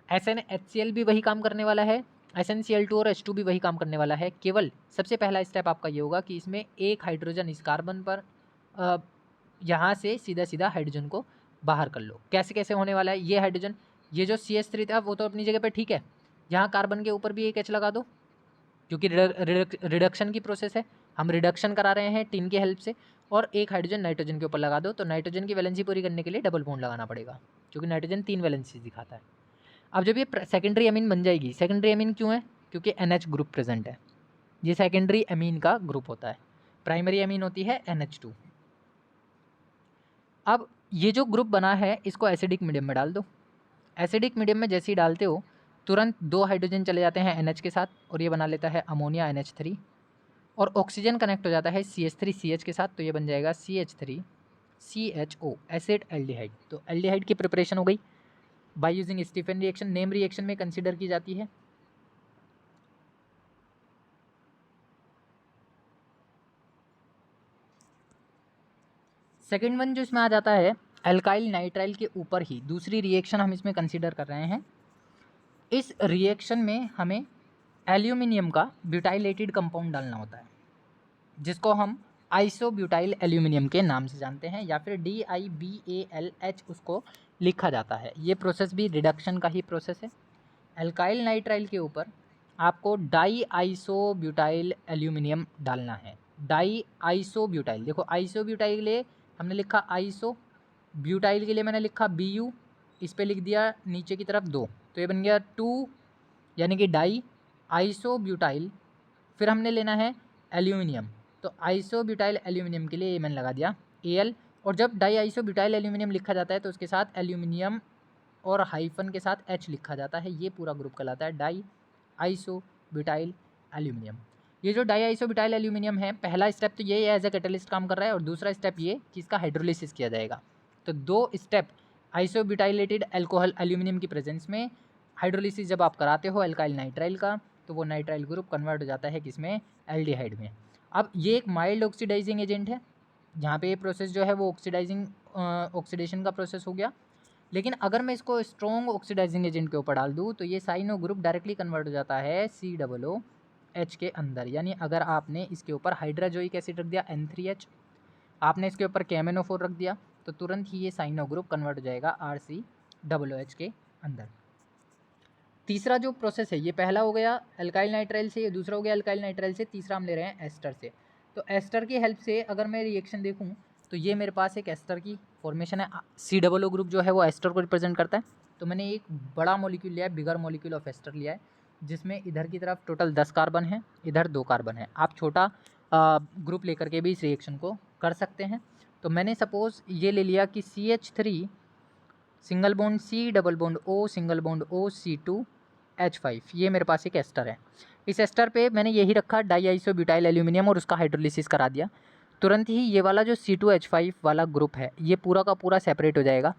SnHCl भी वही काम करने वाला है, SnCl2 और H2 भी वही काम करने वाला है। केवल सबसे पहला स्टेप आपका ये होगा कि इसमें एक हाइड्रोजन इस कार्बन पर यहाँ से सीधा सीधा हाइड्रोजन को बाहर कर लो। कैसे कैसे होने वाला है, ये हाइड्रोजन, ये जो CH3 था वो तो अपनी जगह पर ठीक है, यहाँ कार्बन के ऊपर भी एक H लगा दो, क्योंकि रिडक्शन की प्रोसेस है, हम रिडक्शन करा रहे हैं टिन की हेल्प से, और एक हाइड्रोजन नाइट्रोजन के ऊपर लगा दो। तो नाइट्रोजन की वैलेंसी पूरी करने के लिए डबल बॉन्ड लगाना पड़ेगा, क्योंकि नाइट्रोजन 3 वैलेंसी दिखाता है। अब जब ये सेकेंडरी अमीन बन जाएगी, सेकेंडरी अमीन क्यों है, क्योंकि NH ग्रुप प्रेजेंट है, ये सेकेंडरी अमीन का ग्रुप होता है। प्राइमरी अमीन होती है NH2। अब ये जो ग्रुप बना है इसको एसिडिक मीडियम में डाल दो। एसिडिक मीडियम में जैसे ही डालते हो तुरंत 2 हाइड्रोजन चले जाते हैं NH के साथ, और ये बना लेता है अमोनिया NH3, और ऑक्सीजन कनेक्ट हो जाता है CH3CH के साथ, तो ये बन जाएगा CH3CHO, एसिड एल्डिहाइड। तो एल्डिहाइड की प्रिपरेशन हो गई by using Stephen reaction. Name reaction में कंसीडर की जाती है। सेकेंड वन जो इसमें आ जाता है, एल्काइल नाइट्राइल के ऊपर ही दूसरी रिएक्शन हम इसमें कंसीडर कर रहे हैं। इस रिएक्शन में हमें एल्यूमिनियम का ब्यूटाइलेटेड कंपाउंड डालना होता है, जिसको हम आइसोब्यूटाइल एल्यूमिनियम के नाम से जानते हैं, या फिर DIBALH उसको लिखा जाता है। ये प्रोसेस भी रिडक्शन का ही प्रोसेस है। एल्काइल नाइट्राइल के ऊपर आपको डाई आइसोब्यूटाइल एल्यूमिनियम डालना है। डाई आइसोब्यूटाइल, देखो आइसोब्यूटाइल के लिए हमने लिखा आइसो, ब्यूटाइल के लिए मैंने लिखा BU, इस पर लिख दिया नीचे की तरफ 2, तो ये बन गया 2, यानी कि डाई आइसोब्यूटाइल। फिर हमने लेना है एल्यूमिनियम, तो आइसोब्यूटाइल एल्यूमिनियम के लिए ये मैंने लगा दिया Al। और जब डाई आइसोब्यूटाइल एल्यूमिनियम लिखा जाता है तो उसके साथ एल्यूमिनियम और हाइफन के साथ H लिखा जाता है, ये पूरा ग्रुप कहलाता है डाई आइसोब्यूटाइल एल्यूमिनियम। ये जो डाई आइसोब्यूटाइल एल्यूमिनियम है, पहला स्टेप तो ये एज ए कैटलिस्ट काम कर रहा है, और दूसरा स्टेप ये कि इसका हाइड्रोलिसिस किया जाएगा। तो 2 स्टेप आइसोब्यूटाइलेटेड अल्कोहल एल्यूमिनियम की प्रेजेंस में हाइड्रोलिसिस जब आप कराते हो एल्काइल नाइट्राइल का, तो वो नाइट्राइल ग्रुप कन्वर्ट हो जाता है किसमें, एल्डिहाइड में। अब ये एक माइल्ड ऑक्सीडाइजिंग एजेंट है, यहाँ पे ये प्रोसेस जो है वो ऑक्सीडेशन का प्रोसेस हो गया। लेकिन अगर मैं इसको स्ट्रॉन्ग ऑक्सीडाइजिंग एजेंट के ऊपर डाल दूँ तो ये साइनो ग्रुप डायरेक्टली कन्वर्ट हो जाता है COOH के अंदर। यानी अगर आपने इसके ऊपर हाइड्राजोइक एसिड रख दिया N3H, आपने इसके ऊपर KMNO4 रख दिया, तो तुरंत ही ये साइनो ग्रुप कन्वर्ट हो जाएगा RCOOH के अंदर। तीसरा जो प्रोसेस है, ये पहला हो गया एल्काइल नाइट्राइल से, ये दूसरा हो गया एल्काइल नाइट्राइल से, तीसरा हम ले रहे हैं एस्टर से। तो एस्टर की हेल्प से अगर मैं रिएक्शन देखूं तो ये मेरे पास एक एस्टर की फॉर्मेशन है। COO ग्रुप जो है वो एस्टर को रिप्रेजेंट करता है। तो मैंने एक बड़ा मॉलिक्यूल लिया है, बिगर मॉलिक्यूल ऑफ एस्टर लिया है, जिसमें इधर की तरफ टोटल 10 कार्बन है, इधर 2 कार्बन है। आप छोटा ग्रुप लेकर के भी इस रिएक्शन को कर सकते हैं। तो मैंने सपोज ये ले लिया कि CH3 single bond C double bond O single bond O C2H5, ये मेरे पास एक एस्टर है। इस एस्टर पे मैंने यही रखा डाईआइसोब्यूटाइल एल्यूमिनियम और उसका हाइड्रोलिसिस करा दिया। तुरंत ही ये वाला जो C2H5 वाला ग्रुप है ये पूरा का पूरा सेपरेट हो जाएगा,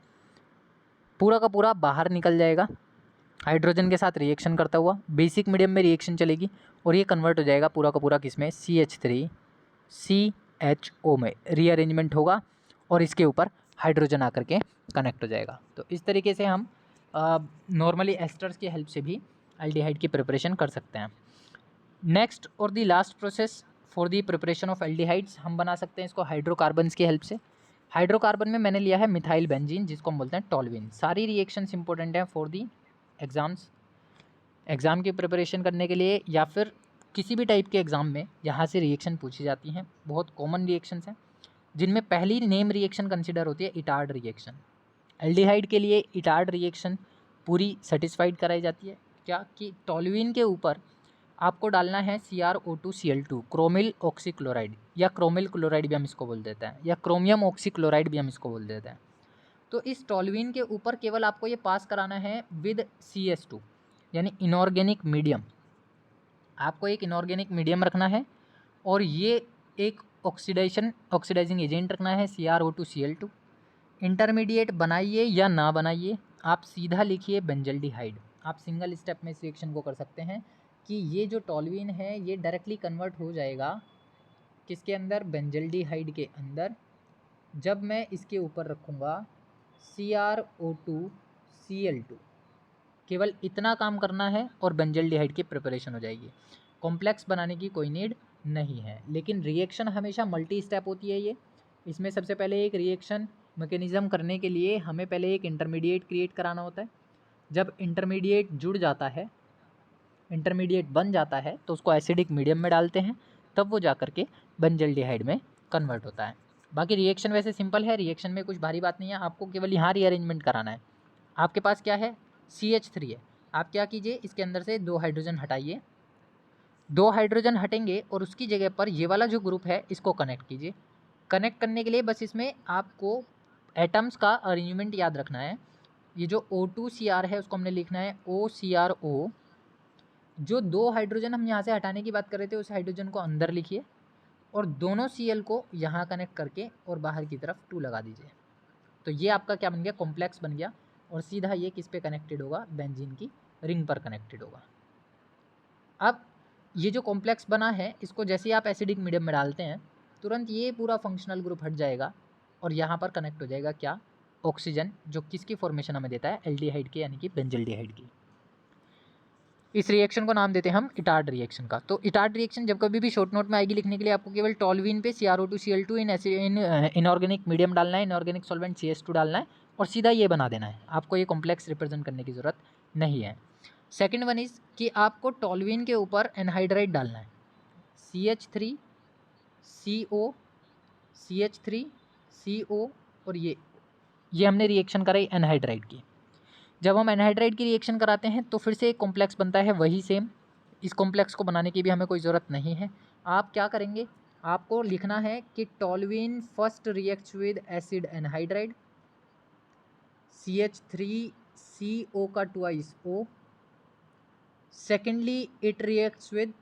पूरा का पूरा बाहर निकल जाएगा हाइड्रोजन के साथ रिएक्शन करता हुआ, बेसिक मीडियम में रिएक्शन चलेगी और ये कन्वर्ट हो जाएगा पूरा का पूरा किस में, CH3CHO में रीअरेंजमेंट होगा और इसके ऊपर हाइड्रोजन आकर के कनेक्ट हो जाएगा। तो इस तरीके से हम नॉर्मली एस्टर्स की हेल्प से भी एल्डिहाइड की प्रिपरेशन कर सकते हैं। नेक्स्ट और दी last process for the preparation of aldehydes, हम बना सकते हैं इसको हाइड्रोकार्बन्स की हेल्प से। हाइड्रोकार्बन में मैंने लिया है मिथाइल बेंजीन जिसको हम बोलते हैं टॉल्यूइन। सारी रिएक्शंस इंपॉर्टेंट हैं फॉर दी एग्ज़ाम की प्रिपरेशन करने के लिए या फिर किसी भी टाइप के एग्ज़ाम में यहाँ से रिएक्शन पूछी जाती हैं। बहुत कॉमन रिएक्शंस हैं जिनमें पहली नेम रिएक्शन कंसिडर होती है इटार्ड रिएक्शन। एल्डिहाइड के लिए इटार्ड रिएक्शन पूरी सेटिस्फाइड कराई जाती है क्या कि टॉल्यूइन के ऊपर आपको डालना है CrO2Cl2 क्रोमिल ऑक्सीक्लोराइड, या क्रोमिल क्लोराइड भी हम इसको बोल देते हैं, या क्रोमियम ऑक्सीक्लोराइड भी हम इसको बोल देते हैं। तो इस टॉल्यूइन के ऊपर केवल आपको ये पास कराना है विद CS2 यानी इनऑर्गेनिक मीडियम। आपको एक इनऑर्गेनिक मीडियम रखना है और ये एक ऑक्सीडाइजिंग एजेंट रखना है CrO2Cl2। इंटरमीडिएट बनाइए या ना बनाइए, आप सीधा लिखिए बेंजल्डिहाइड। आप सिंगल स्टेप में इस रिएक्शन को कर सकते हैं कि ये जो टॉल्यूइन है ये डायरेक्टली कन्वर्ट हो जाएगा किसके अंदर, बेंजल्डिहाइड के अंदर। जब मैं इसके ऊपर रखूँगा CrO2Cl2, केवल इतना काम करना है और बेंजल्डिहाइड की प्रिपरेशन हो जाएगी। कॉम्प्लेक्स बनाने की कोई नीड नहीं है, लेकिन रिएक्शन हमेशा मल्टी स्टेप होती है। ये इसमें सबसे पहले एक रिएक्शन मैकेनिज़्म करने के लिए हमें पहले एक इंटरमीडिएट क्रिएट कराना होता है। जब इंटरमीडिएट जुड़ जाता है, इंटरमीडिएट बन जाता है तो उसको एसिडिक मीडियम में डालते हैं, तब वो जा कर के बेंजल्डिहाइड में कन्वर्ट होता है। बाकी रिएक्शन वैसे सिंपल है, रिएक्शन में कुछ भारी बात नहीं है। आपको केवल यहाँ रीअरेंजमेंट कराना है। आपके पास क्या है, CH3 है। आप क्या कीजिए, इसके अंदर से 2 हाइड्रोजन हटाइए, 2 हाइड्रोजन हटेंगे और उसकी जगह पर ये वाला जो ग्रुप है इसको कनेक्ट कीजिए। कनेक्ट करने के लिए बस इसमें आपको एटम्स का अरेंजमेंट याद रखना है। ये जो O2Cr है उसको हमने लिखना है OCrO। जो 2 हाइड्रोजन हम यहाँ से हटाने की बात कर रहे थे उस हाइड्रोजन को अंदर लिखिए और दोनों Cl को यहाँ कनेक्ट करके और बाहर की तरफ 2 लगा दीजिए। तो ये आपका क्या बन गया, कॉम्प्लेक्स बन गया और सीधा ये किस पे कनेक्टेड होगा, बेंजीन की रिंग पर कनेक्टेड होगा। अब ये जो कॉम्प्लेक्स बना है इसको जैसे ही आप एसिडिक मीडियम में डालते हैं तुरंत ये पूरा फंक्शनल ग्रुप हट जाएगा और यहाँ पर कनेक्ट हो जाएगा क्या, ऑक्सीजन, जो किसकी फॉर्मेशन हमें देता है, एल्डिहाइड के यानी कि बेंजल्डिहाइड की। इस रिएक्शन को नाम देते हैं हम इटार्ड रिएक्शन का। तो इटार्ड रिएक्शन जब कभी भी शॉर्ट नोट में आएगी लिखने के लिए आपको केवल टॉल्यूइन पे CrO2Cl2 इन इनऑर्गेनिक मीडियम डालना है, इनऑर्गेनिक सॉल्वेंट CS2 डालना है और सीधा ये बना देना है। आपको ये कॉम्प्लेक्स रिप्रेजेंट करने की ज़रूरत नहीं है। सेकेंड वन इज़ कि आपको टॉल्यूइन के ऊपर एनहाइड्राइड डालना है, CH3CO, CH3CO और ये हमने रिएक्शन कराई एनहाइड्राइड की। जब हम एनहाइड्राइड की रिएक्शन कराते हैं तो फिर से एक कॉम्प्लेक्स बनता है वही सेम। इस कॉम्प्लेक्स को बनाने की भी हमें कोई ज़रूरत नहीं है। आप क्या करेंगे, आपको लिखना है कि toluene first reacts with acid anhydride, CH3CO का twice O, secondly it reacts with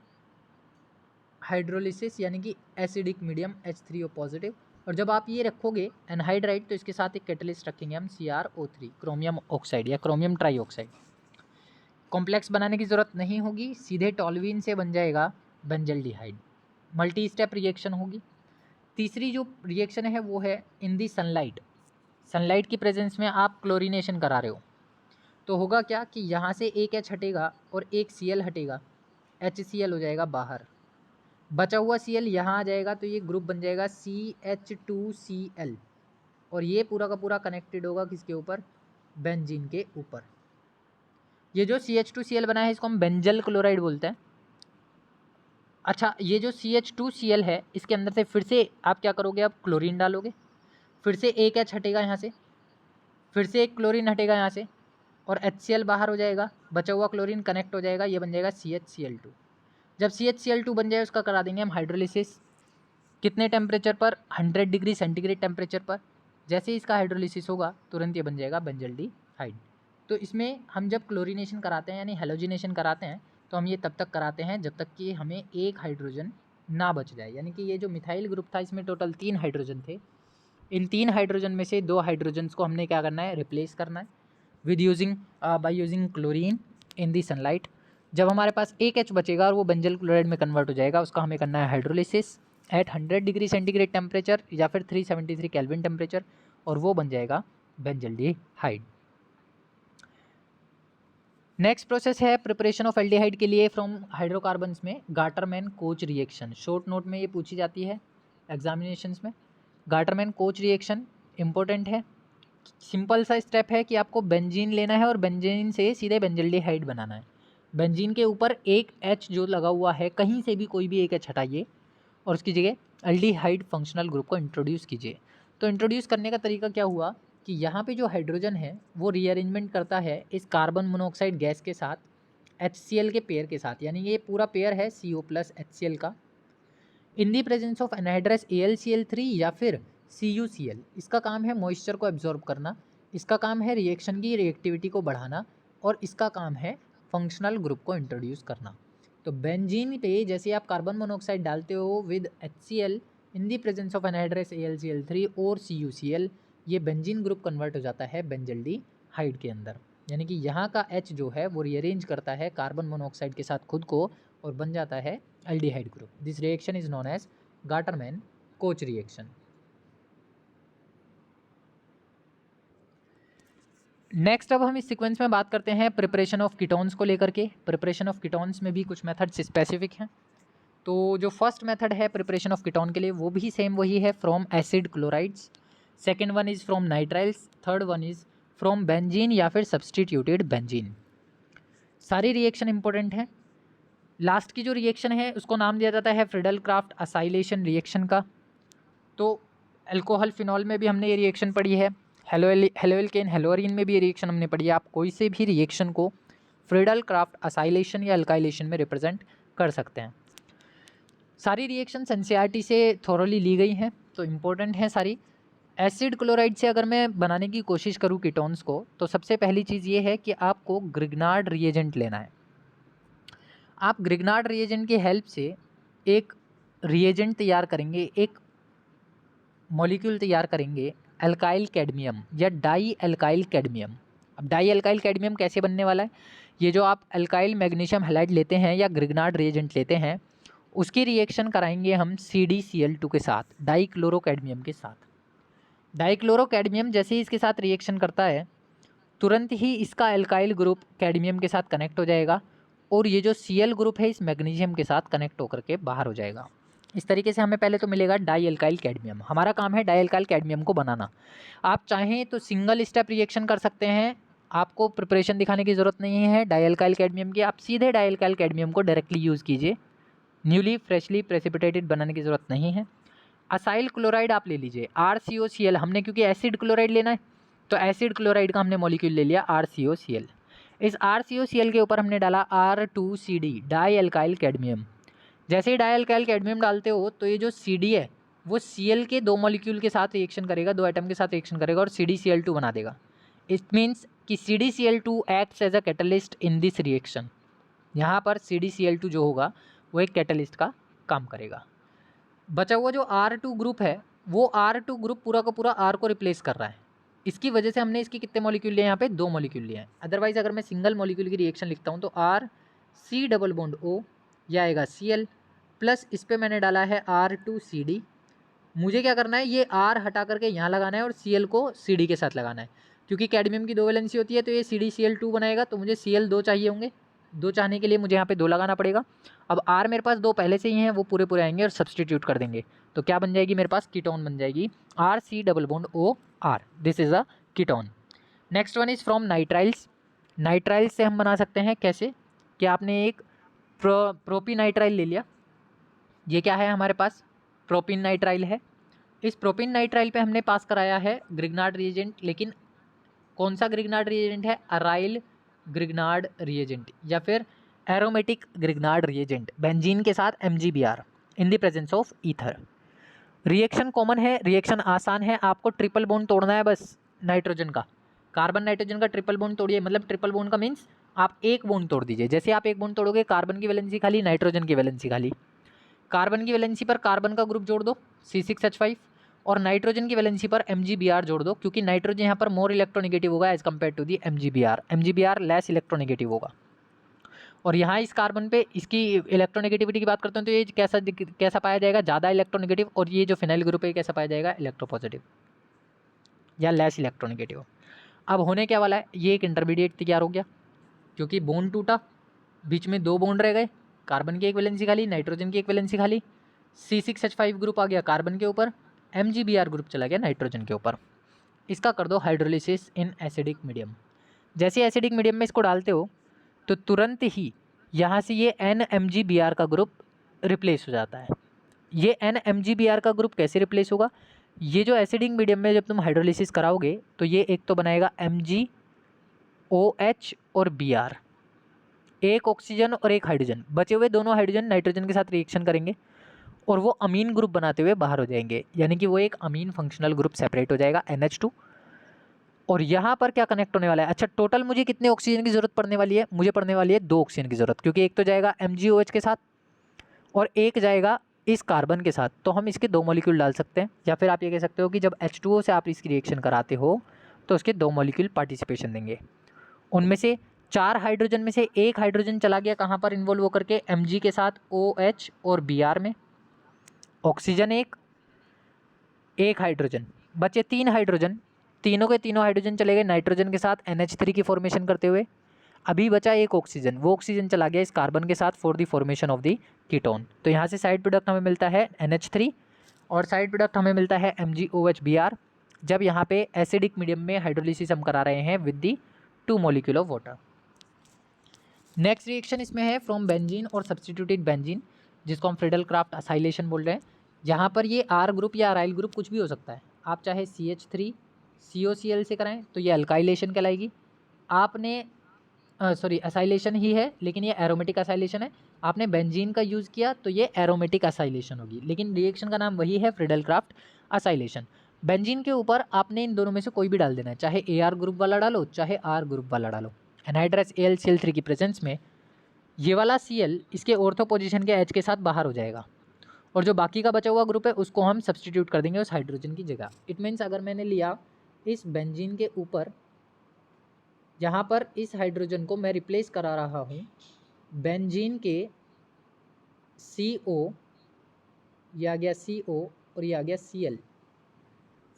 hydrolysis यानी कि एसिडिक मीडियम H3O पॉजिटिव। और जब आप ये रखोगे एनहाइड्राइड तो इसके साथ एक कैटलिस्ट रखेंगे हम CrO3 क्रोमियम ऑक्साइड या क्रोमियम ट्राईऑक्साइड। कॉम्प्लेक्स बनाने की ज़रूरत नहीं होगी, सीधे टॉल्यूइन से बन जाएगा बेंजल्डिहाइड। मल्टी स्टेप रिएक्शन होगी। तीसरी जो रिएक्शन है वो है इन दी सनलाइट। सनलाइट की प्रेजेंस में आप क्लोरीनेशन करा रहे हो तो होगा क्या कि यहाँ से एक H हटेगा और एक Cl हटेगा, HCl हो जाएगा बाहर, बचा हुआ Cl यहाँ आ जाएगा तो ये ग्रुप बन जाएगा CH2Cl और ये पूरा का पूरा कनेक्टेड होगा किसके ऊपर, बेंजीन के ऊपर। ये जो CH2Cl बना है इसको हम बेंजल क्लोराइड बोलते हैं। अच्छा, ये जो CH2Cl है इसके अंदर से फिर से आप क्या करोगे, आप क्लोरीन डालोगे, फिर से एक H हटेगा यहाँ से, फिर से एक क्लोरीन हटेगा यहाँ से और HCl बाहर हो जाएगा, बचा हुआ क्लोरीन कनेक्ट हो जाएगा, ये बन जाएगा CHCl2। जब CHCl2 बन जाए उसका करा देंगे हम हाइड्रोलिसिस। कितने टेम्परेचर पर, 100 डिग्री सेंटीग्रेड टेम्परेचर पर। जैसे ही इसका हाइड्रोलिसिस होगा तुरंत ये बन जाएगा बेंजल्डिहाइड। तो इसमें हम जब क्लोरीनेशन कराते हैं यानी हेलोजिनेशन कराते हैं तो हम ये तब तक कराते हैं जब तक कि हमें एक हाइड्रोजन ना बच जाए। यानी कि ये जो मिथाइल ग्रुप था इसमें टोटल 3 हाइड्रोजन थे, इन 3 हाइड्रोजन में से 2 हाइड्रोजन्स को हमने क्या करना है, रिप्लेस करना है with using by using chlorine in the sunlight. जब हमारे पास एक H बचेगा और वो बेंजल क्लोराइड में कन्वर्ट हो जाएगा, उसका हमें करना है hydrolysis at 100 degree centigrade temperature या फिर 373 केल्विन टेम्परेचर, और वो बन जाएगा बेंजल्डिहाइड। नेक्स्ट प्रोसेस है प्रिपरेशन ऑफ एल्डिहाइड के लिए फ्रॉम हाइड्रोकार्बन्स में Gattermann Koch reaction. Short note में ये पूछी जाती है एग्जामिनेशंस में। गाटरमैन कोच रिएक्शन इंपॉर्टेंट है। सिंपल सा स्टेप है कि आपको बेंजीन लेना है और बेंजीन से सीधे बेंजल्डिहाइड बनाना है। बेंजीन के ऊपर एक H जो लगा हुआ है, कहीं से भी कोई भी एक H हटाइए और उसकी जगह एल्डिहाइड फंक्शनल ग्रुप को इंट्रोड्यूस कीजिए। तो इंट्रोड्यूस करने का तरीका क्या हुआ कि यहाँ पे जो हाइड्रोजन है वो रीअरेंजमेंट करता है इस कार्बन मोनोऑक्साइड गैस के साथ HCl के पेयर के साथ, यानी ये पूरा पेयर है CO प्लस HCl का, in the presence of anhydrous AlCl3 या फिर CuCl। इसका काम है मॉइस्चर को एब्जॉर्ब करना, इसका काम है रिएक्शन की रिएक्टिविटी को बढ़ाना, और इसका काम है फंक्शनल ग्रुप को इंट्रोड्यूस करना। तो बेंजीन पे जैसे आप कार्बन मोनोऑक्साइड डालते हो with HCl in the presence of anhydrous AlCl3 और CuCl, ये बेंजीन ग्रुप कन्वर्ट हो जाता है बेंजल्डिहाइड के अंदर। यानी कि यहाँ का H जो है वो रीअरेंज करता है कार्बन मोनोऑक्साइड के साथ खुद को और बन जाता है aldehyde group. This reaction is known as Gattermann Koch reaction. Next अब हम इस सीक्वेंस में बात करते हैं प्रिपरेशन ऑफ कीटोन्स को लेकर के। प्रिपरेशन ऑफ कीटोन्स में भी कुछ मेथड्स स्पेसिफिक हैं। तो जो फर्स्ट मेथड है प्रिपरेशन ऑफ कीटोन के लिए वो भी सेम वही है, from acid chlorides. Second one is from nitriles. Third one is from benzene या फिर सब्सटीट्यूटेड बेंजीन। सारी रिएक्शन इंपॉर्टेंट है। लास्ट की जो रिएक्शन है उसको नाम दिया जाता है फ्रीडल क्राफ्ट असाइलेशन रिएक्शन का। तो अल्कोहल फिनॉल में भी हमने ये रिएक्शन पढ़ी है, हेलोएल्केन हेलोअरीन में भी ये रिएक्शन हमने पढ़ी है। आप कोई से भी रिएक्शन को फ्रीडल क्राफ्ट असाइलेशन या अल्काइलेशन में रिप्रेजेंट कर सकते हैं। सारी रिएक्शन एनसीईआरटी से थोरोली ली गई हैं, तो इम्पोर्टेंट हैं सारी। एसिड क्लोराइड से अगर मैं बनाने की कोशिश करूँ कीटोन्स को, तो सबसे पहली चीज़ ये है कि आपको ग्रिग्नार्ड रिएजेंट लेना है। आप ग्रिग्नार्ड रिएजेंट की हेल्प से एक रिएजेंट तैयार करेंगे, एक मॉलिक्यूल तैयार करेंगे अल्काइल कैडमियम या डाई अल्काइल कैडमियम। अब डाई अल्काइल कैडमियम कैसे बनने वाला है, ये जो आप अल्काइल मैग्नीशियम हैलाइड लेते हैं या ग्रिग्नार्ड रिएजेंट लेते हैं उसकी रिएक्शन कराएंगे हम CdCl2 के साथ, डाईक्लोरोकैडमियम के साथ। डाईक्लोरोकैडमियम जैसे ही इसके साथ रिएक्शन करता है तुरंत ही इसका अल्काइल ग्रुप कैडमियम के साथ कनेक्ट हो जाएगा और ये जो Cl ग्रुप है इस मैग्नीशियम के साथ कनेक्ट होकर के बाहर हो जाएगा। इस तरीके से हमें पहले तो मिलेगा डाई अल्काइल कैडमियम। हमारा काम है डाई अल्काइल कैडमियम को बनाना। आप चाहें तो सिंगल स्टेप रिएक्शन कर सकते हैं, आपको प्रिपरेशन दिखाने की ज़रूरत नहीं है डाई अल्काइल कैडमियम की। आप सीधे डाई अल्काइल कैडमियम को डायरेक्टली यूज़ कीजिए, न्यूली फ्रेशली प्रेसिपिटेटेड बनाने की ज़रूरत नहीं है। असाइल क्लोराइड आप ले लीजिए RCOCl, हमने क्योंकि एसिड क्लोराइड लेना है तो एसिड क्लोराइड का हमने मॉलिक्यूल ले लिया RCOCl। इस RCOCl के ऊपर हमने डाला R2CD डाई अल्काइल कैडमियम। जैसे ही डाई अल्काइल कैडमियम डालते हो तो ये जो CD है वो Cl के 2 मॉलिक्यूल के साथ रिएक्शन करेगा, 2 एटम के साथ रिएक्शन करेगा और CdCl2 बना देगा। इट मीन्स कि CdCl2 acts as a catalyst in this reaction. यहाँ पर CdCl2 जो होगा वो एक कैटलिस्ट का काम करेगा। बचा हुआ जो R2 ग्रुप है वो R2 ग्रुप पूरा का पूरा R को रिप्लेस कर रहा है। इसकी वजह से हमने इसके कितने मॉलिक्यूल लिए, यहाँ पे 2 मॉलिक्यूल लिए हैं। अदरवाइज अगर मैं सिंगल मॉलिक्यूल की रिएक्शन लिखता हूँ तो RC डबल बॉन्ड O, यह आएगा Cl प्लस इस पर मैंने डाला है R2CD। मुझे क्या करना है, ये R हटा करके यहाँ लगाना है और Cl को CD के साथ लगाना है। क्योंकि कैडमियम की 2 वैलेंसी होती है तो ये CdCl2 बनाएगा, तो मुझे Cl 2 चाहिए होंगे। 2 चाहने के लिए मुझे यहाँ पे 2 लगाना पड़ेगा। अब R मेरे पास 2 पहले से ही हैं, वो पूरे पूरे आएंगे और सब्सटीट्यूट कर देंगे तो क्या बन जाएगी मेरे पास, कीटोन बन जाएगी RC double bond OR। This is a ketone. Next one is from nitriles. Nitriles से हम बना सकते हैं कैसे, कि आपने एक प्रोपीनाइट्राइल ले लिया। ये क्या है हमारे पास, प्रोपिन नाइट्राइल है। इस प्रोपिन नाइट्राइल पे हमने पास कराया है ग्रिग्नार्ड रिएजेंट, लेकिन कौन सा ग्रिग्नार्ड रिएजेंट है, अराइल ग्रिग्नार्ड रिएजेंट या फिर एरोमेटिक ग्रिग्नार्ड रिएजेंट बेंजीन के साथ MgBr in the presence of ether. Reaction common है, रिएक्शन आसान है, आपको ट्रिपल बॉन्ड तोड़ना है बस नाइट्रोजन का, कार्बन नाइट्रोजन का ट्रिपल बॉन्ड तोड़िए। मतलब ट्रिपल बॉन्ड का मीन्स आप एक बॉन्ड तोड़ दीजिए। जैसे आप एक बॉन्ड तोड़ोगे, कार्बन की वैलेंसी खाली, नाइट्रोजन की वैलेंसी खाली। कार्बन की वैलेंसी पर कार्बन का ग्रुप जोड़ दो C6H5, और नाइट्रोजन की वैलेंसी पर MgBr जोड़ दो, क्योंकि नाइट्रोजन यहाँ पर मोर इलेक्ट्रोनेगेटिव होगा as compare to the MgBr। MgBr less electronegative होगा। और यहाँ इस कार्बन पे इसकी इलेक्ट्रोनेगेटिविटी की बात करते हैं तो ये कैसा पाया जाएगा, ज़्यादा इलेक्ट्रोनेगेटिव, और ये जो फिनाइल ग्रुप है कैसा पाया जाएगा, इलेक्ट्रोपॉजिटिव या लेस इलेक्ट्रोनेगेटिव। अब होने क्या वाला है, ये एक इंटरमीडिएट तैयार हो गया, क्योंकि बॉन्ड टूटा, बीच में दो बॉन्ड रह गए, कार्बन की एक वैलेंसी खाली, नाइट्रोजन की एक वैलेंसी खाली, C6H5 ग्रुप आ गया कार्बन के ऊपर, MgBr ग्रुप चला गया नाइट्रोजन के ऊपर। इसका कर दो हाइड्रोलिसिस इन एसिडिक मीडियम। जैसे एसिडिक मीडियम में इसको डालते हो तो तुरंत ही यहाँ से ये NMgBr का ग्रुप रिप्लेस हो जाता है। ये NMgBr का ग्रुप कैसे रिप्लेस होगा, ये जो एसिडिक मीडियम में जब तुम हाइड्रोलिसिस कराओगे तो ये एक तो बनाएगा MgOH और Br, एक ऑक्सीजन और एक हाइड्रोजन, बचे हुए दोनों हाइड्रोजन नाइट्रोजन के साथ रिएक्शन करेंगे और वो अमीन ग्रुप बनाते हुए बाहर हो जाएंगे, यानी कि वो एक अमीन फंक्शनल ग्रुप सेपरेट हो जाएगा NH2। और यहाँ पर क्या कनेक्ट होने वाला है, अच्छा टोटल मुझे कितने ऑक्सीजन की ज़रूरत पड़ने वाली है, मुझे पड़ने वाली है 2 ऑक्सीजन की ज़रूरत, क्योंकि एक तो जाएगा MgOH के साथ और एक जाएगा इस कार्बन के साथ। तो हम इसके 2 मॉलिक्यूल डाल सकते हैं, या फिर आप ये कह सकते हो कि जब H2O से आप इसकी रिएक्शन कराते हो तो उसके 2 मॉलिक्यूल पार्टिसिपेशन देंगे। उनमें से 4 हाइड्रोजन में से एक हाइड्रोजन चला गया कहाँ पर इन्वॉल्व होकर के, Mg के साथ OH और Br में, ऑक्सीजन एक हाइड्रोजन, बचे 3 हाइड्रोजन, तीनों के तीनों हाइड्रोजन चले गए नाइट्रोजन के साथ NH3 की फॉर्मेशन करते हुए। अभी बचा एक ऑक्सीजन, वो ऑक्सीजन चला गया इस कार्बन के साथ for the formation of the ketone. तो यहाँ से साइड प्रोडक्ट हमें मिलता है NH3 और साइड प्रोडक्ट हमें मिलता है MgOH Br, जब यहाँ पे एसिडिक मीडियम में हाइड्रोलिसिस हम करा रहे हैं with the 2 molecule of water. Next reaction इसमें है फ्रॉम बेंजीन और सब्सटीट्यूटेड बेंजीन, जिसको हम फ्रीडल क्राफ्ट असाइलेशन बोल रहे हैं। यहाँ पर ये R ग्रुप या अराइल ग्रुप कुछ भी हो सकता है, आप चाहे CH3 COCl से कराएं तो ये अल्काइलेशन कहलाएगी। आपने सॉरी असाइलेशन ही है, लेकिन ये एरोमेटिक असाइलेशन है। आपने बेंजीन का यूज़ किया तो ये एरोमेटिक असाइलेशन होगी, लेकिन रिएक्शन का नाम वही है फ्रीडल क्राफ्ट असाइलेशन। बेंजीन के ऊपर आपने इन दोनों में से कोई भी डाल देना है, चाहे AR ग्रुप वाला डालो चाहे R ग्रुप वाला डालो। एनहाइड्रस AlCl3 की प्रेजेंस में ये वाला Cl इसके ऑर्थो पोजीशन के H के साथ बाहर हो जाएगा, और जो बाकी का बचा हुआ ग्रुप है उसको हम सब्सटीट्यूट कर देंगे उस हाइड्रोजन की जगह। इट मीन्स अगर मैंने लिया इस बेंजीन के ऊपर, यहाँ पर इस हाइड्रोजन को मैं रिप्लेस करा रहा हूँ बेंजीन के CO, ये आ गया CO और ये आ गया Cl।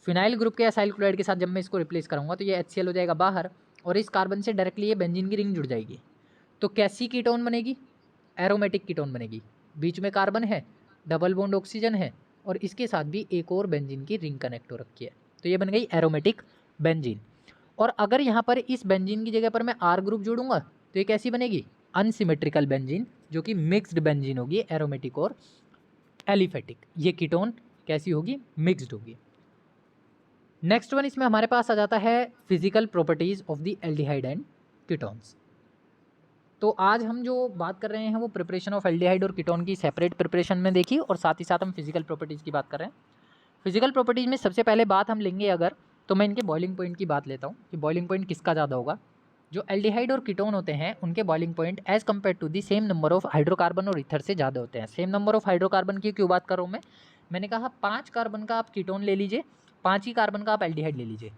फिनाइल ग्रुप के असाइल क्लोराइड के साथ जब मैं इसको रिप्लेस करूँगा तो ये HCl हो जाएगा बाहर, और इस कार्बन से डायरेक्टली ये बेंजीन की रिंग जुड़ जाएगी। तो कैसी कीटोन बनेगी, एरोमेटिक कीटोन बनेगी। बीच में कार्बन है, डबल बॉन्ड ऑक्सीजन है, और इसके साथ भी एक और बेंजीन की रिंग कनेक्ट हो रखी है, तो ये बन गई एरोमेटिक बेंजीन। और अगर यहाँ पर इस बेंजीन की जगह पर मैं R ग्रुप जोड़ूंगा तो ये कैसी बनेगी, अनसिमेट्रिकल बेंजीन, जो कि मिक्स्ड बेंजीन होगी, एरोमेटिक और एलिफेटिक। ये कीटोन कैसी होगी, मिक्स्ड होगी। नेक्स्ट वन इसमें हमारे पास आ जाता है physical properties of the aldehyde and ketones. तो आज हम जो बात कर रहे हैं वो प्रिपरेशन ऑफ एल्डिहाइड और कीटोन की सेपरेट प्रिपरेशन में देखी, और साथ ही साथ हम फिजिकल प्रॉपर्टीज़ की बात कर रहे हैं। फिजिकल प्रॉपर्टीज़ में सबसे पहले बात हम लेंगे अगर, तो मैं इनके बॉइलिंग पॉइंट की बात लेता हूँ कि बॉइलिंग पॉइंट किसका ज़्यादा होगा। जो एल्डिहाइड और कीटोन होते हैं उनके boiling point as compare to the same number of hydrocarbon और ईथर से ज़्यादा होते हैं। सेम नंबर ऑफ हाइड्रोकार्बन की क्यों बात कर रहा हूँ मैंने कहा 5 कार्बन का आप कीटोन ले लीजिए, 5 ही कार्बन का आप एल्डिहाइड ले लीजिए,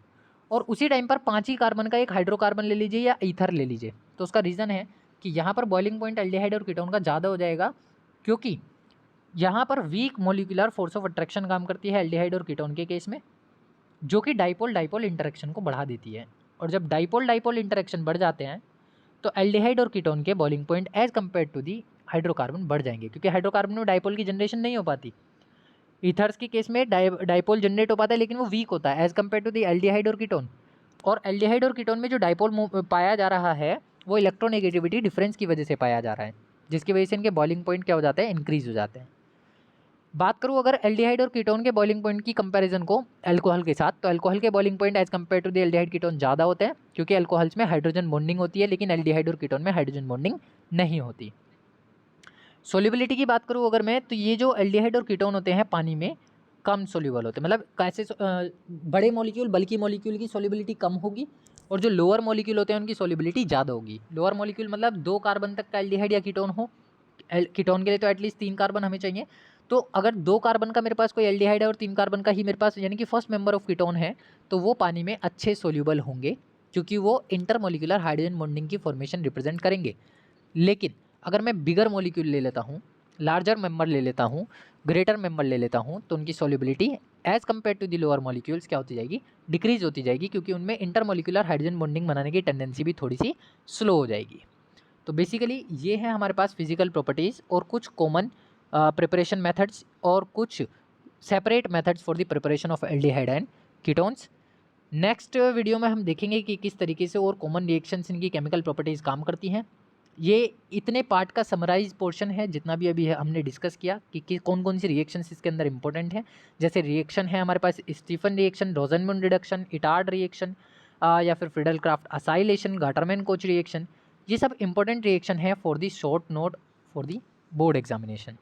और उसी टाइम पर 5 ही कार्बन का एक हाइड्रोकार्बन ले लीजिए या ईथर ले लीजिए। तो उसका रीज़न है कि यहाँ पर बॉइलिंग पॉइंट एल्डिहाइड और कीटोन का ज़्यादा हो जाएगा, क्योंकि यहाँ पर weak molecular force of attraction काम करती है एल्डिहाइड और कीटोन के केस में, जो कि डाइपोल डाइपोल इंटरेक्शन को बढ़ा देती है। और जब डाइपोल डाइपोल इंटरेक्शन बढ़ जाते हैं तो एल्डिहाइड और कीटोन के boiling point as compare to the hydrocarbon बढ़ जाएंगे, क्योंकि हाइड्रोकार्बन में डाइपोल की जनरेशन नहीं हो पाती। ईथर्स के केस में डाइपोल जनरेट हो पाता है, लेकिन वो वीक होता है as compare to the aldehyde और कीटोन। और एल्डिहाइड और कीटोन में जो डाइपोल पाया जा रहा है वो इलेक्ट्रोनेगेटिविटी डिफरेंस की वजह से पाया जा रहा है, जिसकी वजह से इनके बॉइलिंग पॉइंट क्या हो जाते हैं, इंक्रीज हो जाते हैं। बात करूँ अगर एल्डिहाइड और कीटोन के बॉइलिंग पॉइंट की कंपैरिजन को अल्कोहल के साथ, तो अल्कोहल के boiling point as compare to the aldehyde ketone ज़्यादा होते हैं, क्योंकि अल्कोहल्स में हाइड्रोजन बॉन्डिंग होती है, लेकिन एल्डिहाइड और कीटोन में हाइड्रोजन बॉन्डिंग नहीं होती। सोल्युबिलिटी की बात करूँ अगर मैं, तो ये जो एल्डिहाइड और कीटोन होते हैं पानी में कम सोल्यूबल होते हैं, मतलब कैसे बड़े मॉलिक्यूल बल्कि मॉलिक्यूल की सोल्युबिलिटी कम होगी, और जो लोअर मॉलिक्यूल होते हैं उनकी सॉल्युबिलिटी ज़्यादा होगी। लोअर मॉलिक्यूल मतलब 2 कार्बन तक का एल्डिहाइड या कीटोन हो, कीटोन के लिए तो एटलीस्ट 3 कार्बन हमें चाहिए। तो अगर 2 कार्बन का मेरे पास कोई एल्डिहाइड है और 3 कार्बन का ही मेरे पास यानी कि फर्स्ट मेंबर ऑफ कीटोन है, तो वो पानी में अच्छे सोल्यूबल होंगे क्योंकि वो इंटरमोलिकुलर हाइड्रोजन बॉन्डिंग की फॉर्मेशन रिप्रेजेंट करेंगे। लेकिन अगर मैं बिगर मॉलिक्यूल ले लेता हूँ, लार्जर मेंबर ले लेता हूँ, ग्रेटर मेंबर ले लेता हूँ, तो उनकी solubility as compare to the lower molecules क्या होती जाएगी, डिक्रीज होती जाएगी, क्योंकि उनमें इंटरमोलिकुलर हाइड्रोजन बॉन्डिंग बनाने की टेंडेंसी भी थोड़ी सी स्लो हो जाएगी। तो बेसिकली ये है हमारे पास फिजिकल प्रॉपर्टीज़ और कुछ कॉमन प्रिपरेशन मेथड्स और कुछ separate methods for the preparation of aldehyde and ketones. Next video में हम देखेंगे कि किस तरीके से और कॉमन रिएक्शंस इनकी केमिकल प्रॉपर्टीज़ काम करती हैं। ये इतने पार्ट का समराइज पोर्शन है जितना भी अभी हमने डिस्कस किया कि कौन कौन सी रिएक्शंस इसके अंदर इंपॉर्टेंट है। जैसे रिएक्शन है हमारे पास Stephen reaction, Rosenmund reduction, Etard reaction या फिर Friedel Crafts acylation, Gattermann Koch reaction. ये सब इंपॉर्टेंट रिएक्शन है for the short note for the board examination.